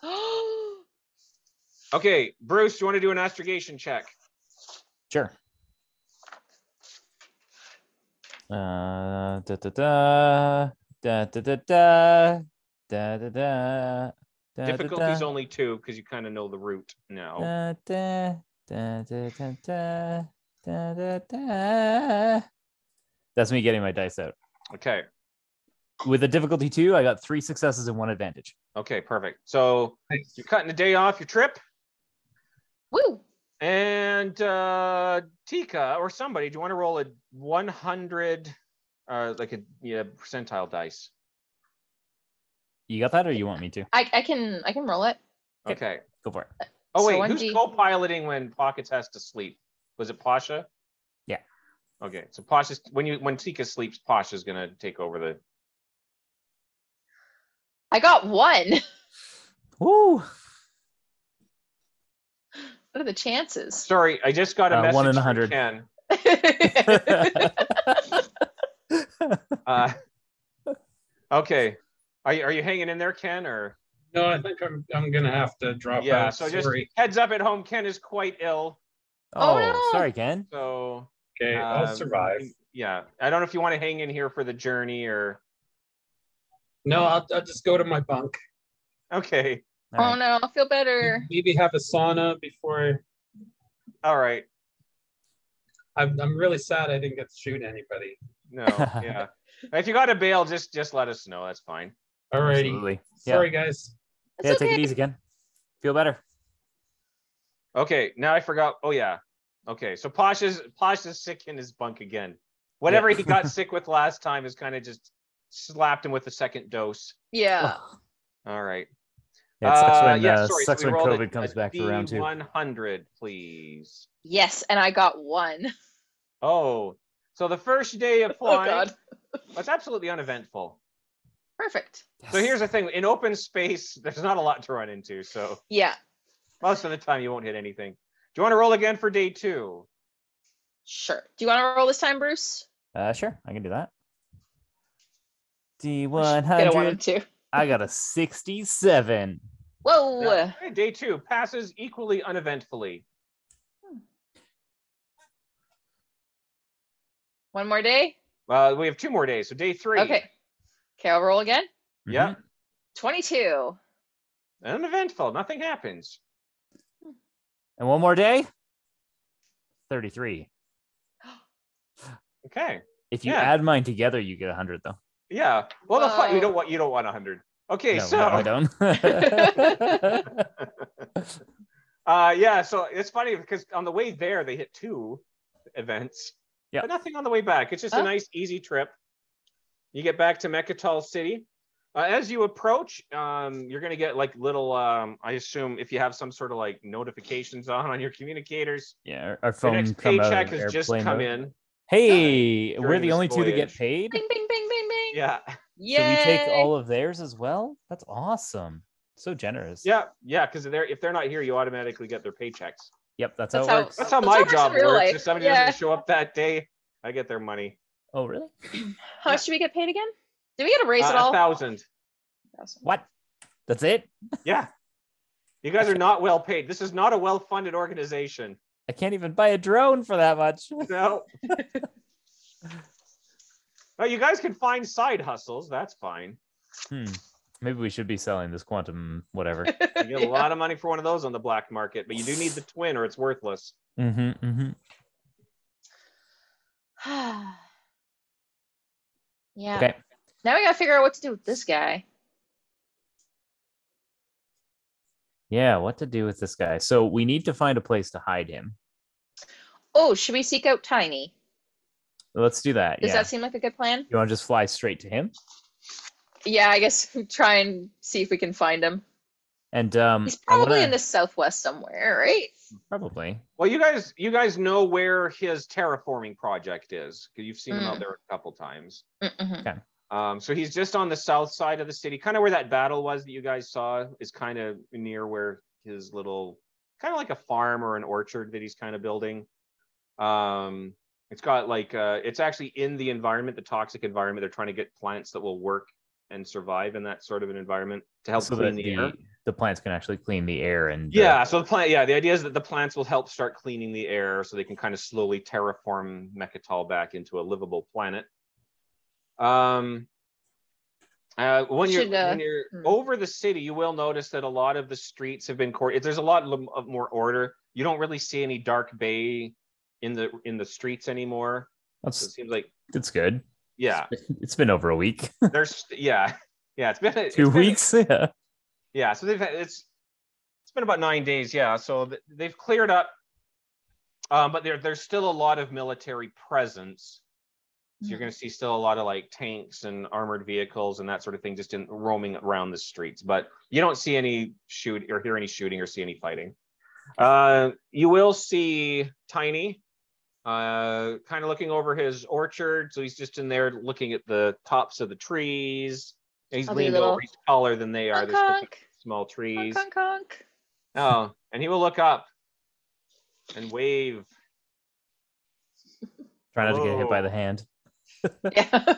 Okay, Bruce, you want to do an astrogation check? Sure. Da da da da da da da da da da. Difficulty's only 2 because you kind of know the route now. Da, da, da, da, da, da, da, da. That's me getting my dice out. Okay. With a difficulty 2, I got 3 successes and 1 advantage. Okay, perfect. So you're cutting a day off your trip. Woo! And Tika or somebody, do you want to roll a 100 like a percentile dice? You got that, or you want me to? I can roll it. Okay. Go for it. Oh, So wait, who's 1D. co-piloting when Pockets has to sleep? Was it Pasha? Yeah. Okay, so Pasha's when Tika sleeps, Pasha's gonna take over the. I got 1. Woo! What are the chances? Sorry, I just got a message 1 in from 100. Ken. Okay, are you hanging in there, Ken, or? No, I think I'm gonna have to drop Yeah, out. so just Sorry. heads up at home. Ken is quite ill, Oh, Oh, no. sorry, Ken. so Okay, I'll survive. Yeah, I don't know if you want to hang in here for the journey or. No, I'll just go to my bunk. Okay, All Oh right. no, I'll feel better. Maybe have a sauna before. all right. I'm really sad I didn't get to shoot anybody. No, yeah. If you got to bail, just let us know. That's fine. Alrighty. Absolutely. Sorry, guys. It's Yeah, okay. take it easy, Ken. Feel better. Okay, now I forgot. Oh yeah. Okay, so Pasha's sick in his bunk again. Whatever he got sick with last time is kind of just slapped him with a second dose. Yeah. All right. Yeah, it sucks when, yeah, sorry. sucks so we when rolled COVID comes back for round 2. 100, please. Yes, and I got 1. Oh, so the first day of Oh flying god. was absolutely uneventful. Perfect. So here's the thing: in open space, there's not a lot to run into. So Yeah. most of the time, you won't hit anything. Do you want to roll again for day 2? Sure. Do you want to roll this time, Bruce? Sure, I can do that. Get a 1 and D100. 2. I got a 67. Whoa. Okay, day 2 passes equally uneventfully. 1 more day? We have 2 more days, so day 3. Okay. Okay, I'll roll again. Yeah, 22. uneventful. Nothing happens. And 1 more day? 33. Okay. If you Yeah. add mine together, you get 100, though. Yeah. Well, the fun, Whoa. you don't want 100. Okay, No, so no, I don't. yeah, so it's funny because on the way there they hit 2 events, Yep. but nothing on the way back. It's just a nice, easy trip. You get back to Mecatol City. As you approach, you're gonna get like little. I assume if you have some sort of like notifications on your communicators. Yeah, our The phone next come out paycheck of has just airplane come mode. in. Hey, we're during the this only 2 that get voyage. paid. Bing, bing, bing, bing, bing. Yeah. Yay. So we take all of theirs as well. That's awesome. So generous. Yeah, because if they're not here, you automatically get their paychecks. Yep, that's That's how it how- works. That's how That's my how it works in job real works. life. If somebody Yeah. doesn't show up that day, I get their money. Oh, really? How much do we get paid again? Did we get a raise at all? 1,000. What? That's it? Yeah. You guys are not well paid. This is not a well-funded organization. I can't even buy a drone for that much. No. Well, you guys can find side hustles. That's fine. Maybe we should be selling this quantum whatever. You get a lot of money for one of those on the black market, but you do need the twin or it's worthless. Yeah. Okay. Now we gotta figure out what to do with this guy. Yeah, what to do with this guy? So we need to find a place to hide him. Oh, should we seek out Tiny? Let's do that. Does Yeah. that seem like a good plan? You want to just fly straight to him? Yeah, I guess try and see if we can find him. And He's probably in the southwest somewhere, right? Probably. Well, you guys know where his terraforming project is because you've seen him out there a couple times. So he's just on the south side of the city, kind of where that battle was that you guys saw is kind of near where his little, kind of like a farm or an orchard that he's kind of building. It's got like, it's actually in the environment, the toxic environment. They're trying to get plants that will work and survive in that sort of an environment to help clean the air. the plants can actually clean the air and Yeah, so the idea is that the plants will help start cleaning the air so they can kind of slowly terraform Mecatol back into a livable planet. When you're over the city, you will notice that a lot of the streets have been there's a lot of more order. You don't really see any dark bay in the streets anymore. It seems like it's good. Yeah, it's been over a week. It's been 2 weeks. Yeah, so it's been about 9 days. Yeah, so they've cleared up, but there's still a lot of military presence. So you're going to see still a lot of like tanks and armored vehicles and that sort of thing just roaming around the streets. But you don't see any hear any shooting or see any fighting. You will see Tiny kind of looking over his orchard. So he's just in there looking at the tops of the trees. He's leaned over. He's taller than they are. There's small trees. Conk. Oh, and he will look up and wave. Try not to get hit by the hand. Yeah.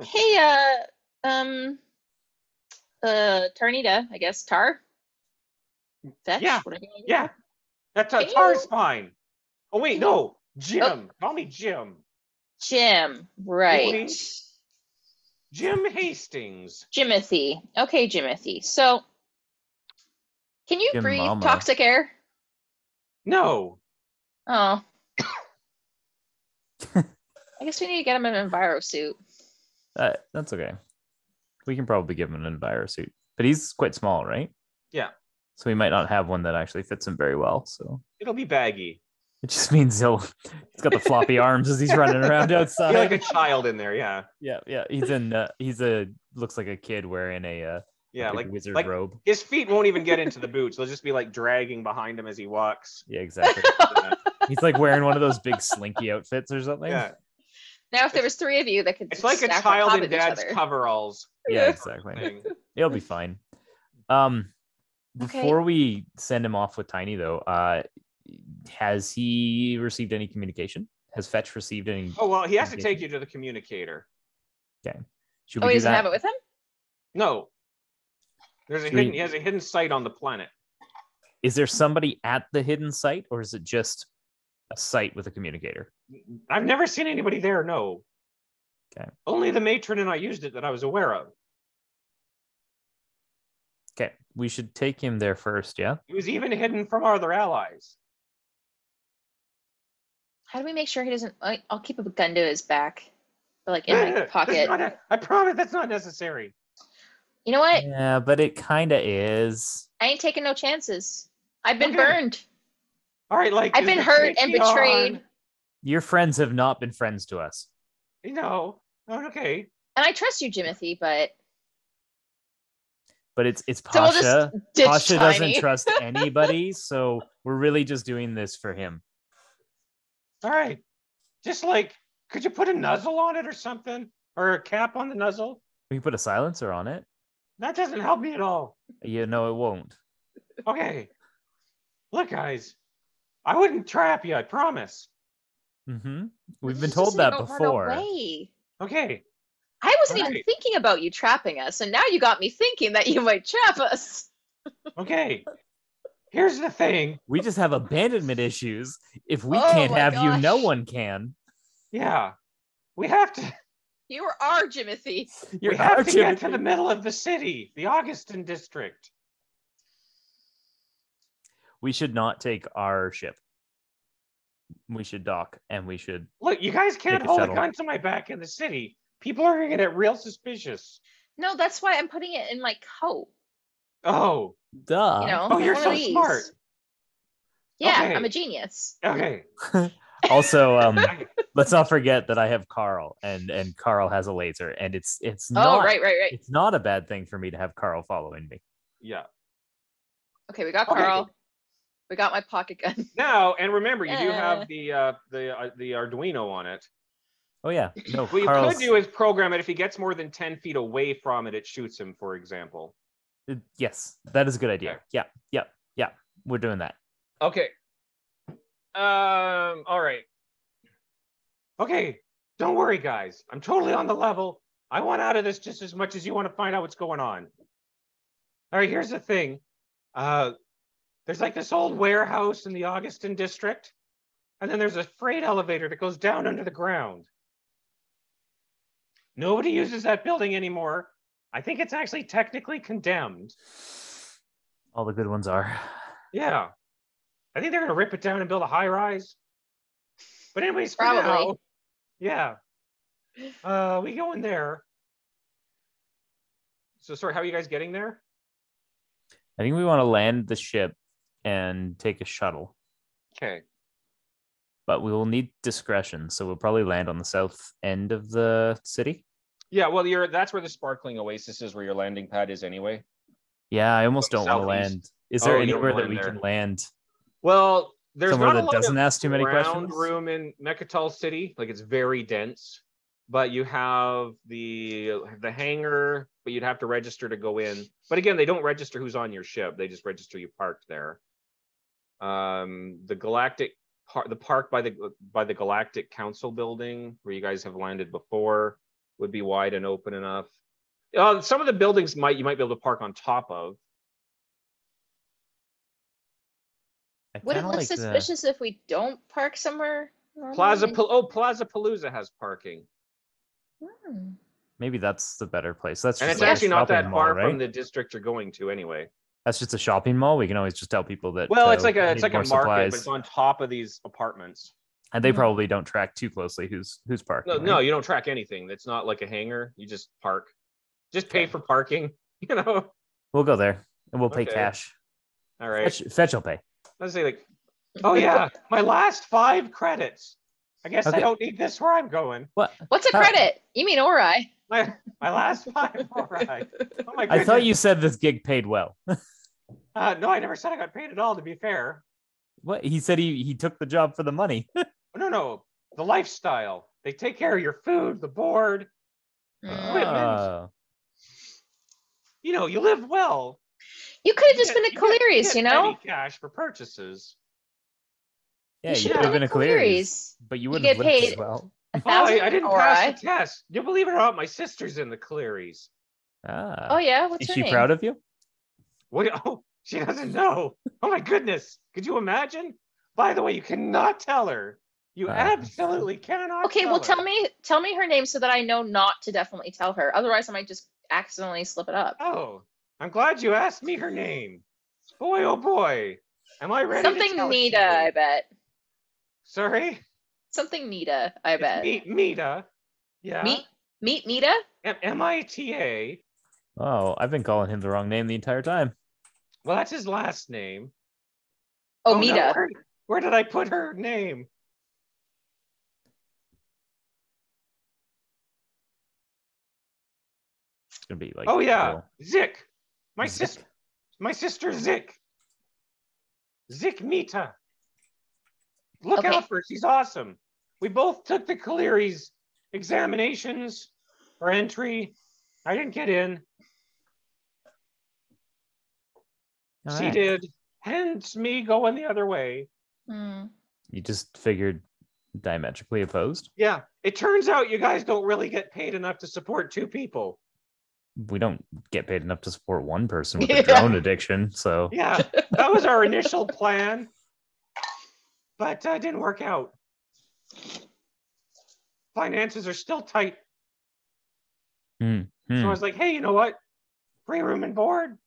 Hey, Tarnita, I guess. Tar? Fetch? Yeah. That's Tar's fine. Oh, wait, no. Jim. Oh. Call me Jim. Jim, right. Jim Hastings. Jimothy. Okay, Jimothy. So, can you breathe toxic air? No. Oh. I guess we need to get him an enviro suit. That's okay. We can probably give him an enviro suit, but he's quite small, right? Yeah. So he might not have one that actually fits him very well. So it'll be baggy. It just means he's got the floppy arms as he's running around outside. He's like a child in there, yeah. Yeah. Looks like a kid wearing a wizard robe. His feet won't even get into the boots. They'll just be like dragging behind him as he walks. Yeah, exactly. He's like wearing one of those big slinky outfits or something. Yeah. Now, if there was 3 of you that could, it's like a child in dad's coveralls. Yeah, exactly. It'll be fine. Before we send him off with Tiny, though, has he received any communication? Has Fetch received any? Oh well, he has to take you to the communicator. Okay. Should we he doesn't have it with him? No. He has a hidden site on the planet. Is there somebody at the hidden site, or is it just a site with a communicator? I've never seen anybody there, no. Okay. Only the matron and I used it that I was aware of. Okay. We should take him there first, yeah? He was even hidden from our other allies. How do we make sure he doesn't... I'll keep a gun to his back. But like in my pocket. I promise that's not necessary. You know what? Yeah, but it kind of is. I ain't taking no chances. I've been burned. All right, like I've been hurt and betrayed. Your friends have not been friends to us. No. Okay. And I trust you, Jimothy, but it's Pasha. So we'll Pasha doesn't trust anybody, so we're really just doing this for him. All right. Just like, could you put a nuzzle on it or something? Or a cap on the nuzzle? We can put a silencer on it. That doesn't help me at all. Yeah, no, it won't. Okay. Look, guys. I wouldn't trap you, I promise. Mm-hmm. We've been told that before. Okay. I wasn't even thinking about you trapping us, and now you got me thinking that you might trap us. Okay. Here's the thing. We just have abandonment issues. If we can't have you, no one can. Yeah. We have to... You are Jimothy. We have to get to the middle of the city, the Augustin district. We should not take our ship. We should dock, and we should... Look, you guys can't hold a gun to my back in the city. People are going to get real suspicious. No, that's why I'm putting it in my coat. Oh. Duh. You know, oh, you're so smart. Yeah, okay. I'm a genius. Okay. Also, let's not forget that I have Carl, and Carl has a laser, and it's not... Oh, right. It's not a bad thing for me to have Carl following me. Yeah. Okay, we got Carl. We got my pocket gun. Now, and remember, you do have the Arduino on it. Oh, yeah. No, what you could do is program it. If he gets more than 10 feet away from it, it shoots him, for example. Yes, that is a good idea. Okay. Yeah. We're doing that. Okay. All right. Okay. Don't worry, guys. I'm totally on the level. I want out of this just as much as you want to find out what's going on. All right, here's the thing. There's like this old warehouse in the Augustin district, and then there's a freight elevator that goes down under the ground. Nobody uses that building anymore. I think it's actually technically condemned. All the good ones are. Yeah. I think they're going to rip it down and build a high rise. But anyways, for Probably. now, yeah. We go in there. So sorry, how are you guys getting there? I think we want to land the ship and take a shuttle, Okay. but we will need discretion. So we'll probably land on the south end of the city. Yeah, well, that's where the sparkling oasis is, where your landing pad is anyway. Yeah, I almost don't want to Southeast. land. Is there Oh, you don't anywhere go that in we there. can land? Well, there's Somewhere not a that lot doesn't of ask too many ground questions? room in Mecatol City. Like, it's very dense. But you have the hangar, but you'd have to register to go in. But again, they don't register who's on your ship. They just register you parked there. The Galactic the park by the Galactic Council building, where you guys have landed before, would be wide and open enough. Some of the buildings you might be able to park on top of. I Would it kinda look like the- suspicious if we don't park somewhere? normally? Plaza Palooza has parking. Hmm. Maybe that's the better place. That's And just it's like a actually not that shopping far mall, from right? the district you're going to anyway. That's just a shopping mall. We can always just tell people that. Well, it's like we a need market, more but supplies. it's on top of these apartments. And they Mhm. probably don't track too closely who's parking. No, right? you don't track anything. It's not like a hangar. You just park. Just pay Okay. for parking, you know? We'll go there and we'll pay Okay. cash. All right. Fetch will pay. Let's say like, oh yeah, my last 5 credits. I guess I Okay. don't need this where I'm going. What? What's a How- credit? You mean Ori? My last 5. All right. Oh my I goodness. thought you said this gig paid well. No, I never said I got paid at all, to be fair. What? He said he took the job for the money. No. The lifestyle. They take care of your food, the board. Oh. You know, you live well. You could have just been You at get Keleres, you know? petty cash for purchases. Yeah, You you should could have been a Keleres, but you wouldn't get have lived as paid well. 1,000 I didn't pass the test. You believe it or not, my sister's in the Keleres. Ah. Oh yeah, what's Is her she name? proud of you? What? Oh, she doesn't know. Oh my goodness. Could you imagine? By the way, you cannot tell her. You absolutely cannot. Okay, well her. tell me her name so that I know not to definitely tell her. Otherwise, I might just accidentally slip it up. Oh, I'm glad you asked me her name. Boy, oh boy. Am I ready Something to tell Nita, you? I bet. Sorry? Something Nita, I bet. Mita. Yeah. Meet Nita? Mita. Oh, I've been calling him the wrong name the entire time. Well, that's his last name. Oh, no, Mita. where did I put her name? It's gonna be like. Oh yeah, real- Zik. My Zik? sister Zik. Zik Mita. Look Okay. out for her. She's awesome. We both took the Keleres examinations for entry. I didn't get in. All She right. did. Hence me going the other way. Hmm. You just figured diametrically opposed. Yeah. It turns out you guys don't really get paid enough to support 2 people. We don't get paid enough to support one person with a Yeah. drone addiction. So Yeah. That was our initial plan. But it didn't work out. Finances are still tight. So I was like, hey, you know what? Free room and board.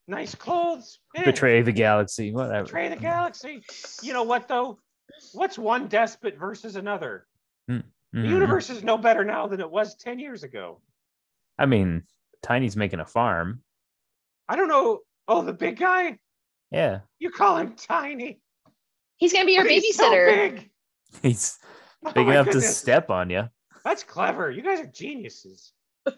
Nice clothes. Betray the galaxy. Whatever. Betray the galaxy. You know what, though? What's one despot versus another? The universe is no better now than it was 10 years ago. I mean, Tiny's making a farm. I don't know. Oh, the big guy? Yeah. You call him Tiny. He's gonna be your But he's so babysitter. big. He's Oh big my enough to goodness. step on you. That's clever. You guys are geniuses. This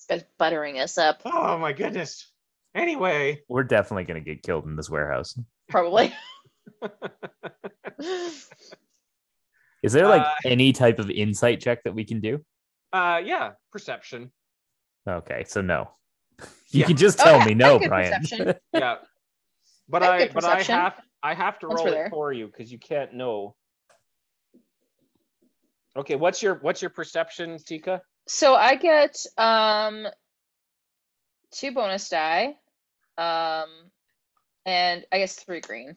guy's buttering us up, Oh my goodness. Anyway, We're definitely going to get killed in this warehouse. probably. Is there like any type of insight check that we can do? yeah, perception. Okay, so no. You Yeah. can just tell Okay, me no, good Brian. perception. Yeah. But That's I good perception. have to Once roll we're it there. for you because you can't know. Okay, what's your perception, Tika? So I get 2 bonus die, and I guess 3 green.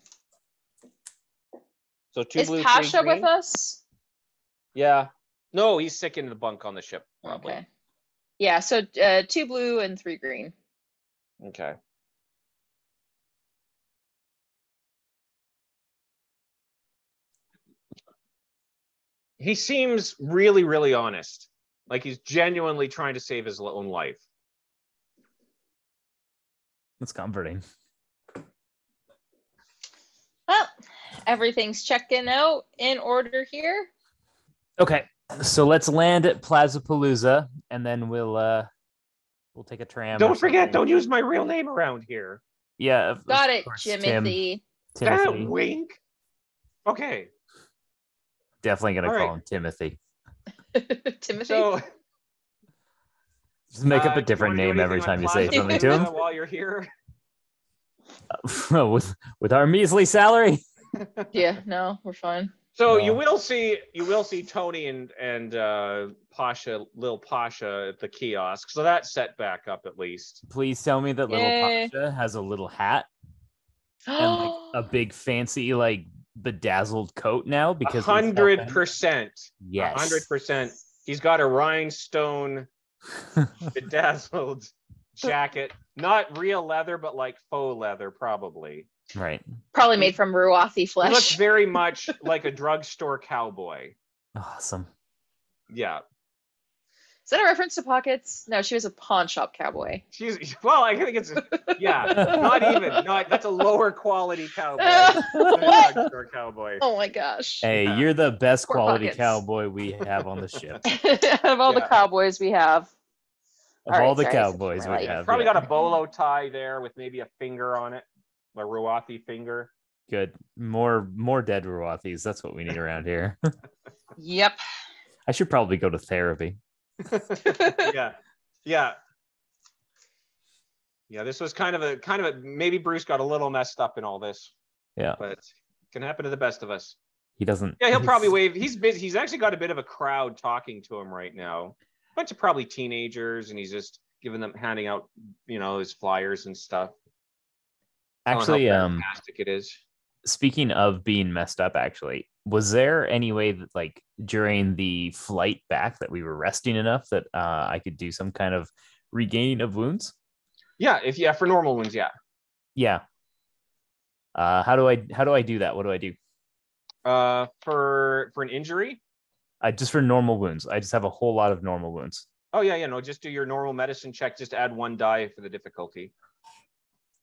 So 2 Is blue, 3 Pasha green. with us? Yeah. No, he's sick in the bunk on the ship, probably. Okay. Yeah, so 2 blue and 3 green. Okay. He seems really, really honest. Like he's genuinely trying to save his own life. That's comforting. Well, everything's checking out in order here. Okay, so let's land at Plazapalooza, and then we'll take a tram. Don't forget, don't use my real name around here. Yeah, Got it, course, Timothy. That wink. Okay. Definitely gonna All call right. him Timothy. Timothy. So Just make up a do you different wanna do name every anything on time you say Plaza something to him. Palooza while you're here? with our measly salary. Yeah, no, we're fine. So No. you will see Tony and Pasha, Lil Pasha at the kiosk. So that's set back up at least. Please tell me that little Yay. Pasha has a little hat and like a big fancy like bedazzled coat now because 100%. Yes. 100%. He's got a rhinestone bedazzled jacket, not real leather, but like faux leather, probably. Right. Probably made from Ruathi He flesh. looks very much like a drugstore cowboy. Awesome. Yeah. Is that a reference to Pockets? No, she was a pawn shop cowboy. Well, I think it's that's a lower quality cowboy than a drugstore cowboy. Oh my gosh. Hey, Yeah. you're the best Poor quality Pockets. cowboy we have on the ship. Of all the Yeah. cowboys we have. Of All right, all the sorry, I said cowboys my we life. have. Probably yeah. got a bolo tie there with maybe a finger on it, a Ruathi finger. Good. More dead Ruathis. That's what we need around here. Yep. I should probably go to therapy. Yeah. This was kind of a maybe Bruce got a little messed up in all this, Yeah. but it can happen to the best of us. He doesn't. Yeah, he'll probably wave. He's busy. He's actually got a bit of a crowd talking to him right now. A bunch of probably teenagers, and he's just handing out, his flyers and stuff. Actually, fantastic it is. Speaking of being messed up, actually, was there any way that, like, during the flight back that we were resting enough that I could do some kind of regaining of wounds? Yeah, for normal wounds, yeah. Yeah. How do I do that? What do I do? For an injury? Just for normal wounds. I just have a whole lot of normal wounds. Oh yeah, no, just do your normal medicine check. Just add 1 die for the difficulty.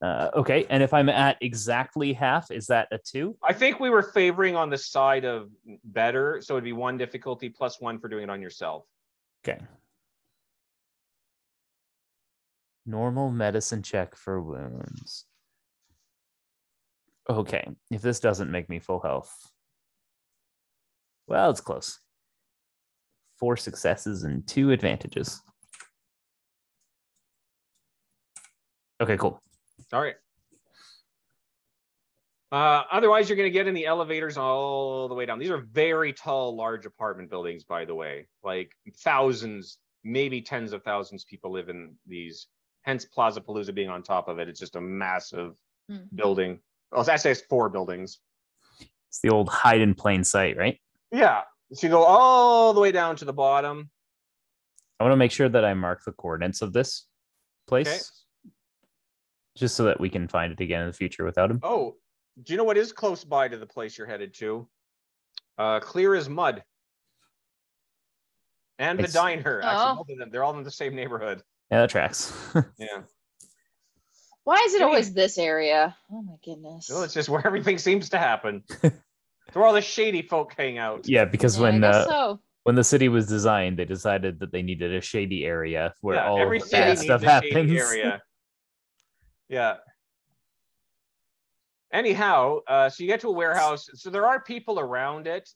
Okay, and if I'm at exactly half, is that a 2? I think we were favoring on the side of better, so it'd be 1 difficulty plus 1 for doing it on yourself. Okay. Normal medicine check for wounds. Okay, if this doesn't make me full health. Well, it's close. 4 successes and 2 advantages. Okay, cool. All right. Otherwise, you're going to get in the elevators all the way down. These are very tall, large apartment buildings, by the way. Like thousands, maybe tens of thousands of people live in these. Hence, Plaza Palooza being on top of it. It's just a massive building. Oh, actually, it's 4 buildings. It's the old hide in plain sight, right? Yeah. So you go all the way down to the bottom. I want to make sure that I mark the coordinates of this place. Okay. Just so that we can find it again in the future without him. Oh, do you know what is close by to the place you're headed to? Clear as mud. And the diner. Actually, both of them. They're all in the same neighborhood. Yeah, that tracks. Yeah. Why is it always this area? Oh my goodness. Well, it's just where everything seems to happen. It's where all the shady folk hang out. Yeah, because I guess so. when the city was designed, they decided that they needed a shady area where all every of the city bad needs stuff a shady happens. area. Yeah. Anyhow, so you get to a warehouse. So there are people around it.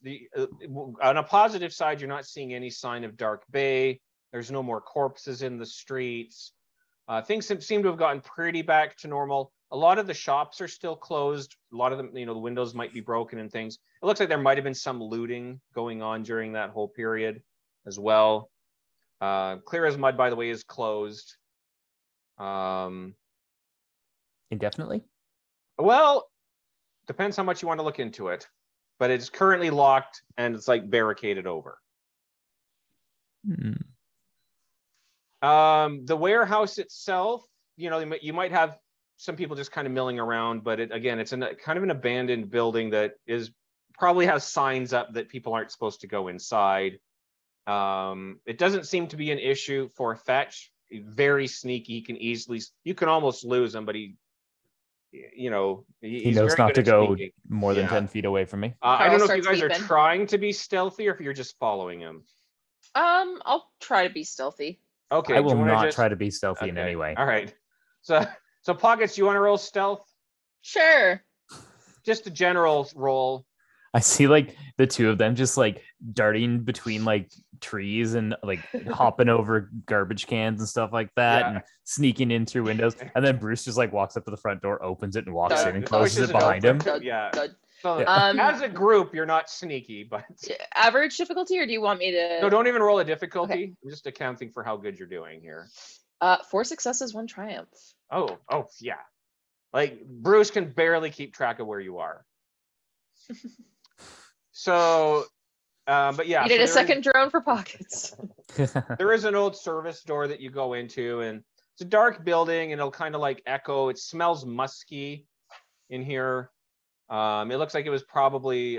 On a positive side, you're not seeing any sign of Dark Bay. There's no more corpses in the streets. Things seem to have gotten pretty back to normal. A lot of the shops are still closed. A lot of them, the windows might be broken and things. It looks like there might have been some looting going on during that whole period as well. Clear as Mud, by the way, is closed. Indefinitely? Well, depends how much you want to look into it. But it's currently locked and it's like barricaded over. The warehouse itself, you might have some people just kind of milling around, but it's kind of an abandoned building that probably has signs up that people aren't supposed to go inside. It doesn't seem to be an issue for Fetch. He's very sneaky. You can almost lose him, but he knows not to go sneaking. More than 10 feet away from me. I don't know if you guys are trying to be stealthy or if you're just following him. I'll try to be stealthy. Okay. I will not try to be stealthy in any way. All right. So Pockets, you want to roll stealth? Sure. Just a general roll. I see like the two of them just like darting between like trees and like hopping over garbage cans and stuff like that, and sneaking in through windows. And then Bruce just like walks up to the front door, opens it, and walks in and closes it behind him. So as a group, you're not sneaky, but average difficulty, or do you want me to? No, don't even roll a difficulty. Okay. I'm just accounting for how good you're doing here. 4 successes, 1 triumph. Oh yeah. Like Bruce can barely keep track of where you are. So, but yeah. Needed a second drone for Pockets. There is an old service door that you go into, and it's a dark building, and it'll kind of like echo. It smells musky in here. It looks like it was probably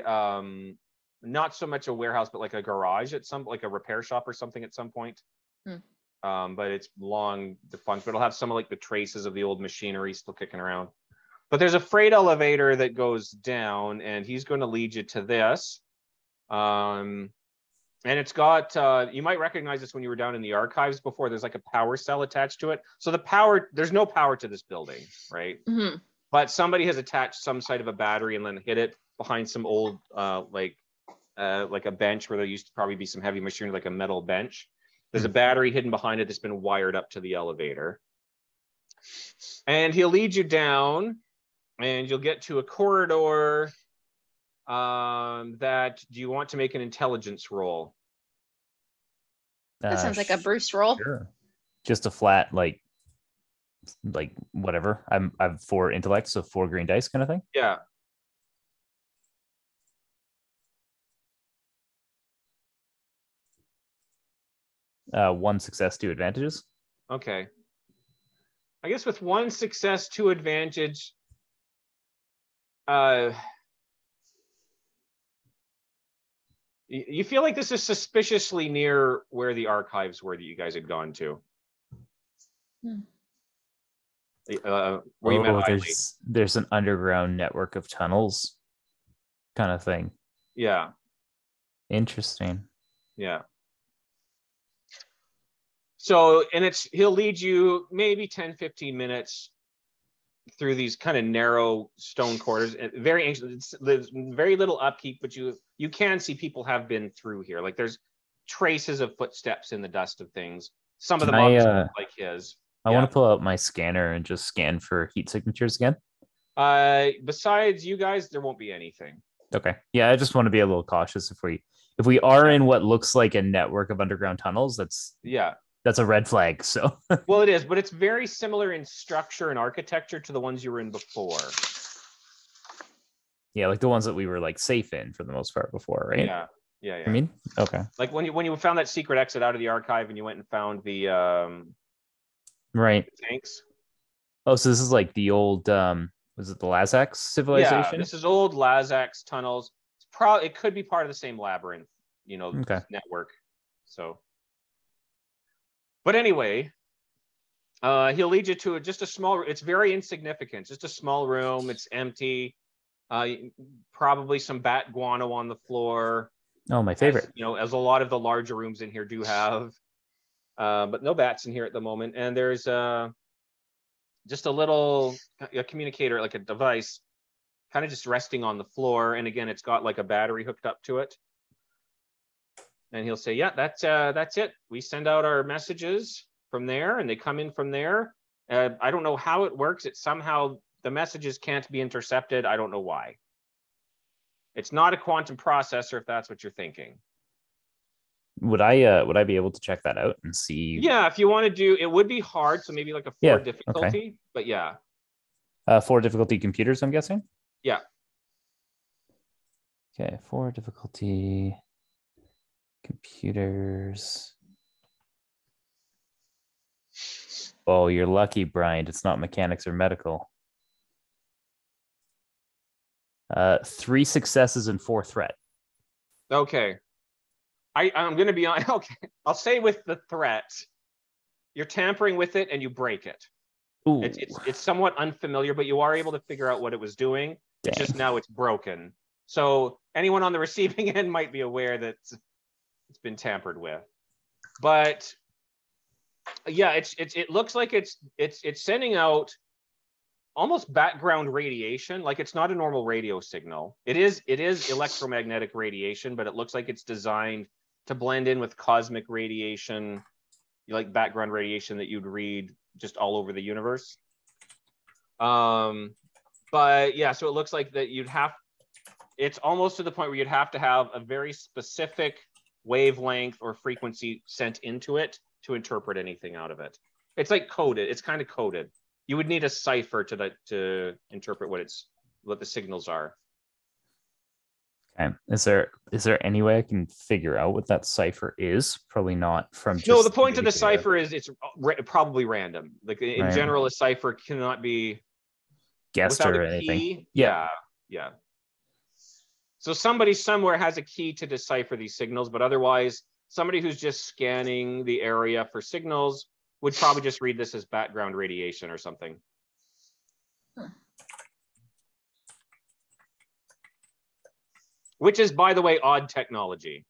not so much a warehouse, but like a garage like a repair shop or something at some point. But it's long defunct, but it'll have some of like the traces of the old machinery still kicking around. But there's a freight elevator that goes down, and he's going to lead you to this. And it's got, you might recognize this when you were down in the archives before. There's like a power cell attached to it. So there's no power to this building, right? Mm-hmm. But somebody has attached some side of a battery and then hid it behind some old, like a bench where there used to probably be some heavy machinery, like a metal bench. There's a battery hidden behind it that's been wired up to the elevator. And he'll lead you down, and you'll get to a corridor that, do you want to make an intelligence roll? That sounds like a Bruce roll. Sure. Just a flat, like whatever. I've 4 intellect, so 4 green dice kind of thing. Yeah. One success, 2 advantages. Okay. I guess with 1 success, 2 advantage, you feel like this is suspiciously near where the archives were that you guys had gone to. Where you met there's an underground network of tunnels kind of thing. Yeah. Interesting. Yeah. So, and he'll lead you maybe 10, 15 minutes through these kind of narrow stone corridors. Very ancient. There's very little upkeep, but you can see people have been through here. Like there's traces of footsteps in the dust of things. Some of them look like his. I want to pull out my scanner and just scan for heat signatures again. Besides you guys, there won't be anything. Okay. Yeah, I just want to be a little cautious if we are in what looks like a network of underground tunnels. That's a red flag. So well, it is, but it's very similar in structure and architecture to the ones you were in before. Yeah, like the ones that we were like safe in for the most part before, right? Yeah. I mean, okay. Like when you found that secret exit out of the archive and you went and found the right tanks. Oh, so this is like the old was it the Lazax civilization? Yeah, this is old Lazax tunnels. It could be part of the same labyrinth, network. So. But anyway, he'll lead you to just a small. It's very insignificant. Just a small room. It's empty. Probably some bat guano on the floor. Oh, my favorite. As a lot of the larger rooms in here do have, but no bats in here at the moment. And there's just a little communicator, like a device, kind of just resting on the floor. And again, it's got like a battery hooked up to it. And he'll say, yeah, that's it. We send out our messages from there and they come in from there. I don't know how it works. It somehow the messages can't be intercepted. I don't know why. It's not a quantum processor, if that's what you're thinking. Would I be able to check that out and see? Yeah, if you want to do, it would be hard, so maybe like a 4 difficulty. Okay. But yeah. 4 difficulty computers, I'm guessing. Yeah. Okay, 4 difficulty computers. Oh, you're lucky, Brian. It's not mechanics or medical. 3 successes and 4 threat. Okay. I'm going to be on. Okay. I'll say with the threat, you're tampering with it and you break it. Ooh. It's somewhat unfamiliar, but you are able to figure out what it was doing. Dang. It's just now it's broken. So anyone on the receiving end might be aware that it's been tampered with. But yeah, it looks like it's sending out almost background radiation. Like it's not a normal radio signal. It is electromagnetic radiation, but it looks like it's designed to blend in with cosmic radiation, like background radiation that you'd read just all over the universe. But yeah, so it looks like that it's almost to the point where you'd have to have a very specific wavelength or frequency sent into it to interpret anything out of it. It's like coded. It's kind of coded. You would need a cipher to interpret what the signals are. Okay. Is there any way I can figure out what that cipher is? Probably not from just... No, the point of the cipher is it's probably random. Like in general, a cipher cannot be guessed or anything. Yeah. So somebody somewhere has a key to decipher these signals, but otherwise, somebody who's just scanning the area for signals would probably just read this as background radiation or something. Which is, by the way, odd technology.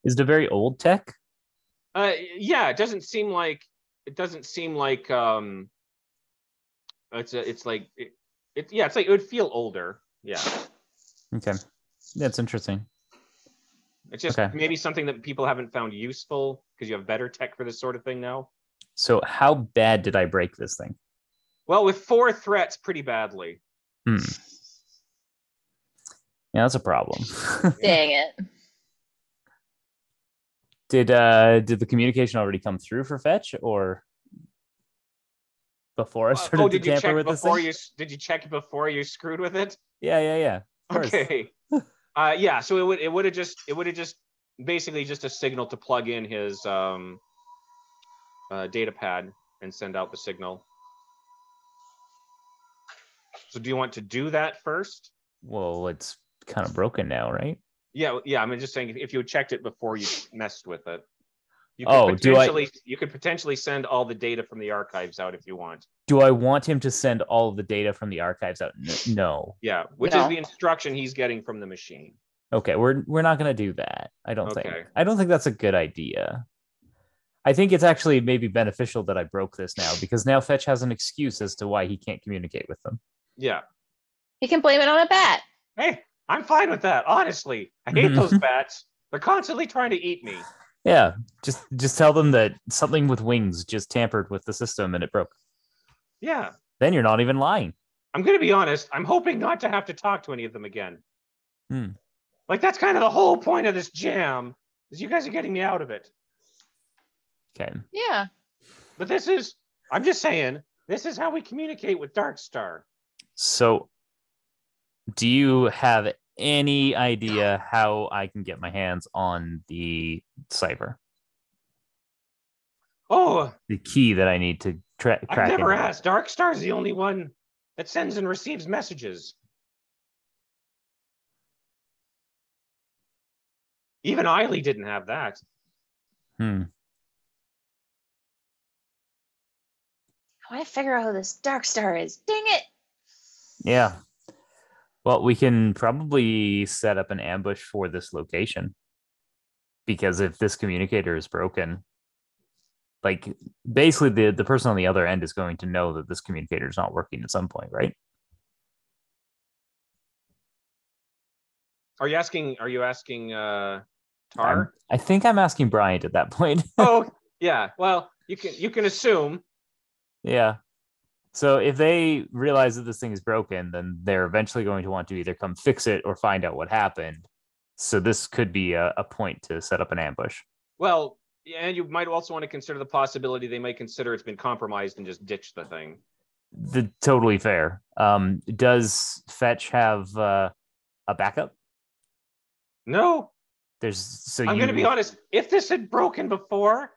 Is it a very old tech? Yeah, it doesn't seem like it's like it would feel older. Yeah. Okay. That's interesting. It's just maybe something that people haven't found useful because you have better tech for this sort of thing now. So how bad did I break this thing? Well, with 4 threats, pretty badly. Yeah, that's a problem. Dang it. Did the communication already come through for fetch, or before I started to tamper with this thing? Did you check it before you screwed with it? Yeah. Okay. Yeah. So it would have just basically just a signal to plug in his data pad and send out the signal. So do you want to do that first? Well, it's kind of broken now, right? Yeah. I'm just saying, if you had checked it before you messed with it, you could potentially send all the data from the archives out if you want. Do I want him to send all of the data from the archives out? No. Yeah, which is the instruction he's getting from the machine. Okay, we're not going to do that. I don't think that's a good idea. I think it's actually maybe beneficial that I broke this now, because now Fetch has an excuse as to why he can't communicate with them. Yeah. He can blame it on a bat. Hey, I'm fine with that. Honestly, I hate those bats. They're constantly trying to eat me. Yeah, just tell them that something with wings just tampered with the system and it broke. Yeah. Then you're not even lying. I'm going to be honest. I'm hoping not to have to talk to any of them again. Like, that's kind of the whole point of this jam, is you guys are getting me out of it. Okay. Yeah. But I'm just saying, this is how we communicate with Darkstar. So, do you have any idea how I can get my hands on the cipher? Oh, the key that I need to crack. I've never asked. Darkstar's the only one that sends and receives messages. Even Eiley didn't have that. I want to figure out who this Darkstar is. Dang it! Yeah. Well, we can probably set up an ambush for this location. Because if this communicator is broken, like, basically the person on the other end is going to know that this communicator is not working at some point, right? Are you asking Tar? I think I'm asking Bryant at that point. Oh, yeah. Well, You can assume. Yeah. So if they realize that this thing is broken, then they're eventually going to want to either come fix it or find out what happened. So this could be a point to set up an ambush. Well, and you might also want to consider the possibility they might consider it's been compromised and just ditch the thing. Totally fair. Does Fetch have a backup? No. I'm going to be honest. If this had broken before,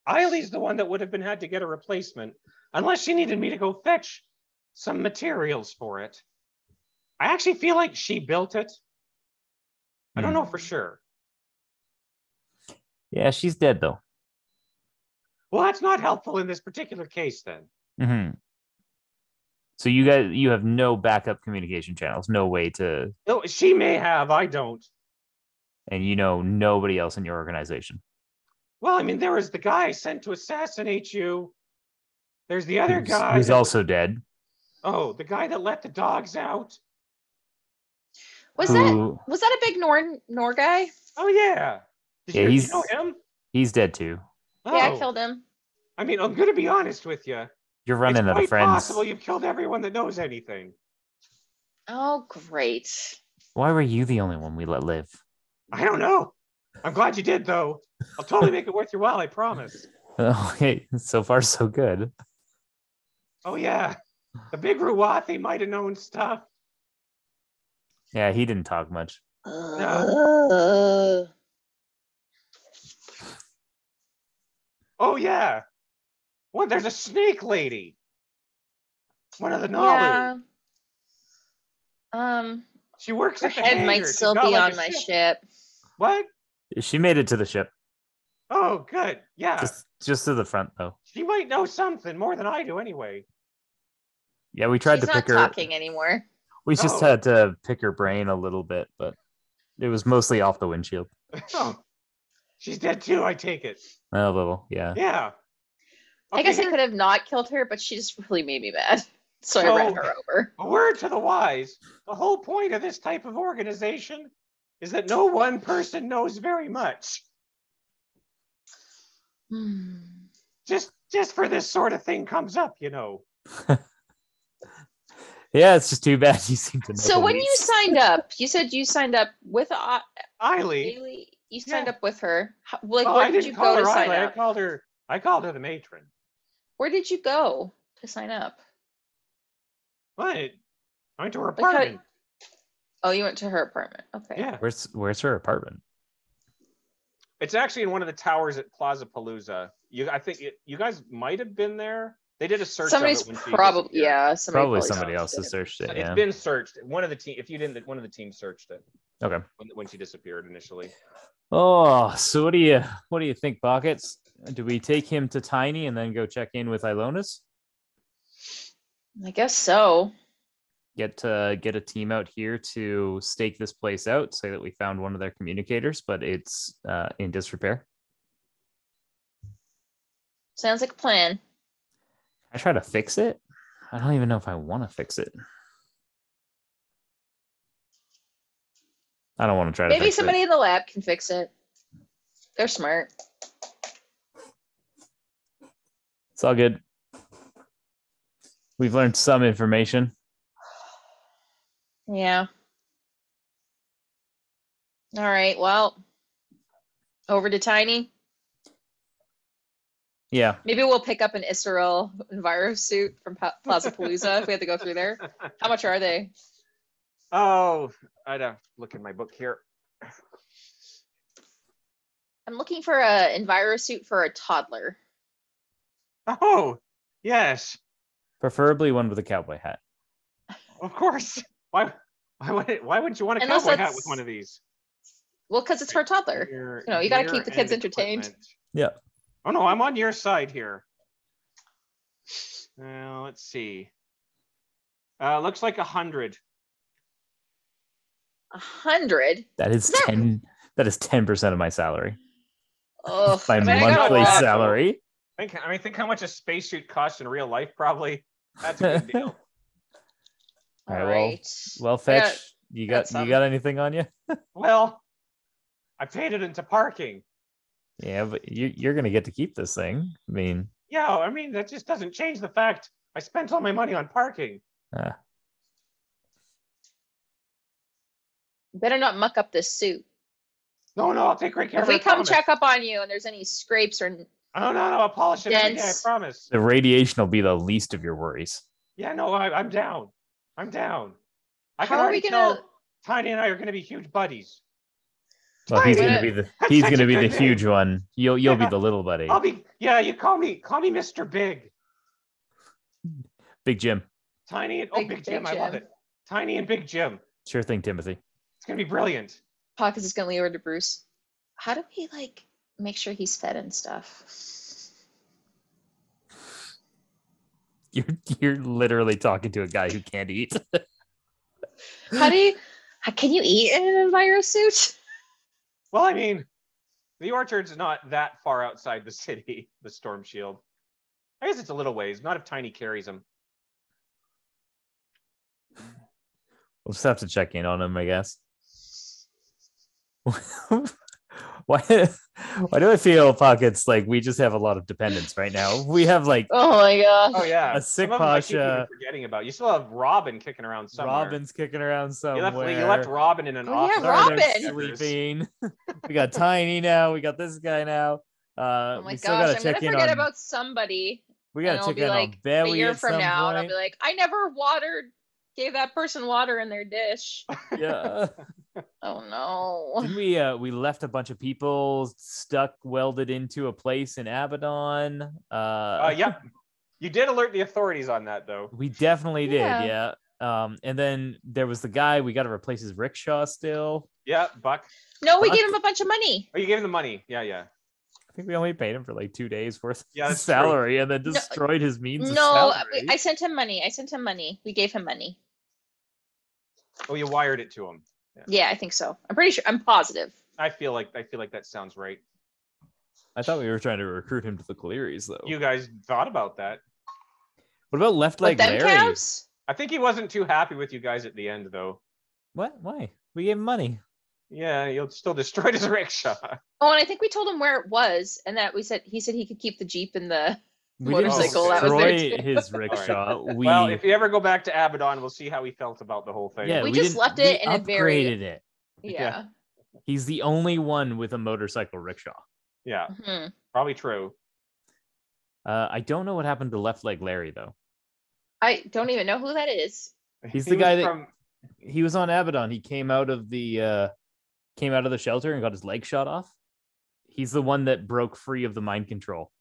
Eileen's the one that would have been had to get a replacement, unless she needed me to go fetch some materials for it. I actually feel like she built it. I don't know for sure. Yeah, she's dead though. Well, that's not helpful in this particular case then. Mm-hmm. So you have no backup communication channels, no way to. No, she may have. I don't. And you know nobody else in your organization. Well, I mean, there was the guy sent to assassinate you. There's the other guy who's also dead. Oh, the guy that let the dogs out. Was that a big Nor guy? Oh yeah. Did you know him? He's dead too. Oh. Yeah, I killed him. I mean, I'm gonna be honest with you. You're running out of friends. It's possible you've killed everyone that knows anything. Oh, great. Why were you the only one we let live? I don't know. I'm glad you did, though. I'll totally make it worth your while, I promise. Okay, so far so good. Oh yeah, the big Ruwathi might have known stuff. Yeah, he didn't talk much. Oh yeah. Well, there's a snake lady. One of the Nalu. Yeah. She works at the head hangar. might still be on my ship. What? She made it to the ship. Oh, good. Yeah. Just to the front, though. She might know something more than I do, anyway. Yeah, we tried to pick her. She's not talking anymore. We just had to pick her brain a little bit, but it was mostly off the windshield. Oh, she's dead too. I take it. A little, yeah. Yeah. Okay, I guess I could have not killed her, but she just really made me mad. So I ran her over. A word to the wise. The whole point of this type of organization is that no one person knows very much. Just for this sort of thing comes up, you know. Yeah, it's just too bad you seem to know. So when you signed up, you said you signed up with Eiley. You signed up with her. Like, where did you go to sign up? I called her the matron. Where did you go to sign up? What? I went to her apartment. Oh, you went to her apartment. Okay. Yeah. Where's her apartment? It's actually in one of the towers at Plaza Palooza. I think you guys might have been there. They did a search. Somebody's probably somebody else has searched it. It's been searched. One of the team. If you didn't, one of the team searched it. Okay. When she disappeared initially. Oh, so what do you think, Buckets? Do we take him to Tiny and then go check in with Ilonis? I guess so. Get a team out here to stake this place out, say that we found one of their communicators, but it's in disrepair. Sounds like a plan. I try to fix it. I don't even know if I want to fix it. I don't want to try to fix it. Maybe somebody in the lab can fix it. They're smart. It's all good. We've learned some information. Yeah. All right. Well, over to Tiny. Yeah. Maybe we'll pick up an Israel Enviro suit from Plaza Palooza if we have to go through there. How much are they? Oh, I'd have to look in my book here. I'm looking for an Enviro suit for a toddler. Oh, yes. Preferably one with a cowboy hat. Of course. Why wouldn't you want a cowboy hat with one of these? Well, because it's for a toddler. You got to keep the kids entertained. Yeah. Oh no, I'm on your side here. Let's see. Looks like 100. 100? That is 10. That is 10% of my salary. Oh, my monthly salary. Think how much a spacesuit costs in real life. Probably that's a good deal. All right. Well, Fetch, you got anything on you? Well, I paid it into parking. Yeah, but you're gonna get to keep this thing. I mean, Yeah, I mean, that just doesn't change the fact I spent all my money on parking. Better not muck up this suit. No, I'll take great care If of it. we come check up on you and there's any scrapes or Oh, no, I'll polish it every day, I dents. promise. The radiation will be the least of your worries. Yeah, no, I'm down. I'm down. I How can are already we gonna- tell Tiny and I are going to be huge buddies. Well, he's Tiny! gonna be the That's he's such gonna a be the good huge name. one. You'll be Yeah. the little buddy. You call me Mr. Big. Big Jim. Tiny and Big Jim, I love Jim. it. Tiny and Big Jim. Sure thing, Timothy. It's going to be brilliant. Pockets is gonna leave over to Bruce. How do we like make sure he's fed and stuff? You're literally talking to a guy who can't eat. Can you eat in an Enviro suit? Well, I mean, the orchard's not that far outside the city, the Storm Shield. I guess it's a little ways, not if Tiny carries him. We'll just have to check in on him, I guess. Why do I feel, Pockets, like we just have a lot of dependents right now? We have like Oh my gosh. Oh, yeah. a sick Some of them I keep Pasha. even forgetting about. You still have Robin kicking around somewhere. Robin's kicking around You somewhere. left Robin in an Oh, yeah, office. Robin. Sleeping. We got Tiny now. We got this guy now. Oh my We still gosh, gotta I'm gonna check in forget on. about somebody. We And gotta I'll check be in like on a Belly year at from some now, and I'll point. be like, I never gave that person water in their dish. Yeah. Oh no. Didn't we left a bunch of people stuck welded into a place in Abaddon. Yep. You did alert the authorities on that, though. We definitely did, Yeah. yeah. And then there was the guy, we got to replace his rickshaw still. Yeah, Buck. No, we What? gave him a bunch of money. Oh, you gave him the money. Yeah. I think we only paid him for like 2 days worth Yeah, of that's true. salary and then destroyed his means of No, salary. I sent him money. We gave him money. Oh, you wired it to him. Yeah, I think so. I'm pretty sure. I'm positive. I feel like that sounds right. I thought we were trying to recruit him to the Keleres, though. You guys thought about that. What about Left Like Leg them Larry? cows? I think he wasn't too happy with you guys at the end, though. What? Why? We gave him money. Yeah, you still destroyed his rickshaw. Oh, and I think we told him where it was, and that he said he could keep the Jeep and the We motorcycle. didn't That was there destroy too. his rickshaw. We, Well, if you ever go back to Abaddon, we'll see how he felt about the whole thing. yeah, We we just didn't- left we it in a very- upgraded it. Yeah. He's the only one with a motorcycle rickshaw. Yeah, Mhm. probably true. I don't know what happened to Left Leg Larry though. I don't even know who that is. He's He the guy was that he was on Abaddon. He came out of the shelter and got his leg shot off. He's the one that broke free of the mind control.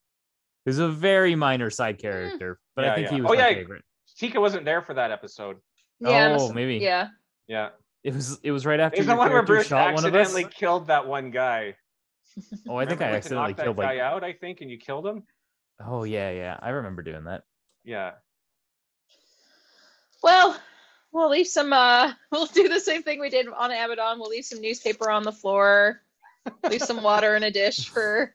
He's a very minor side character, but I Yeah, think yeah. he was Oh, my yeah. favorite. Tika wasn't there for that episode. Yeah. Oh, maybe. Yeah. Yeah, It was right after he's the your one where character Bruce shot one of us. accidentally killed that one guy. Oh, I think I Remember, we had to accidentally knock that killed guy like. out. I think, and you killed him. Oh yeah. I remember doing that. Yeah. Well, we'll leave some. We'll do the same thing we did on Abaddon. We'll leave some newspaper on the floor. Leave some water in a dish for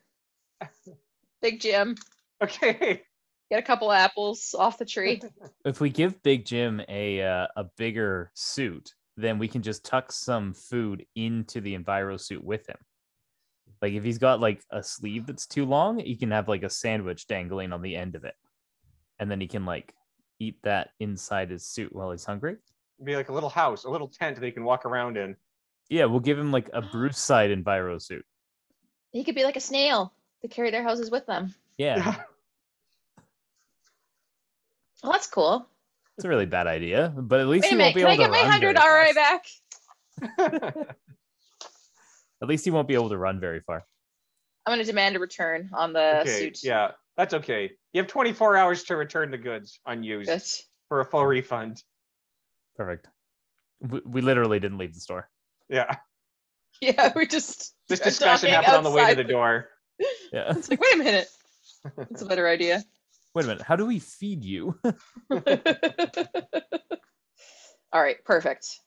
Big Jim. Okay. Get a couple apples off the tree. If we give Big Jim a bigger suit, then we can just tuck some food into the Enviro suit with him. Like if he's got like a sleeve that's too long, he can have like a sandwich dangling on the end of it, and then he can like eat that inside his suit while he's hungry. Be like a little house, a little tent that he can walk around in. Yeah, we'll give him like a Bruce side Enviro suit. He could be like a snail. They carry their houses with them. Yeah, Well, that's cool. it's a really bad idea, but at least Wait a he won't minute. be Can able I get to my run 100 very RI fast. back? At least he won't be able to run very far. I'm going to demand a return on the Okay, suit. yeah, that's okay. You have 24 hours to return the goods unused Good. for a full refund. Perfect. We literally didn't leave the store. Yeah. Yeah, we just. This tried discussion talking happened on the way to outside. the door. Yeah. It's like, wait a minute. That's a better idea. Wait a minute. How do we feed you? All right, perfect.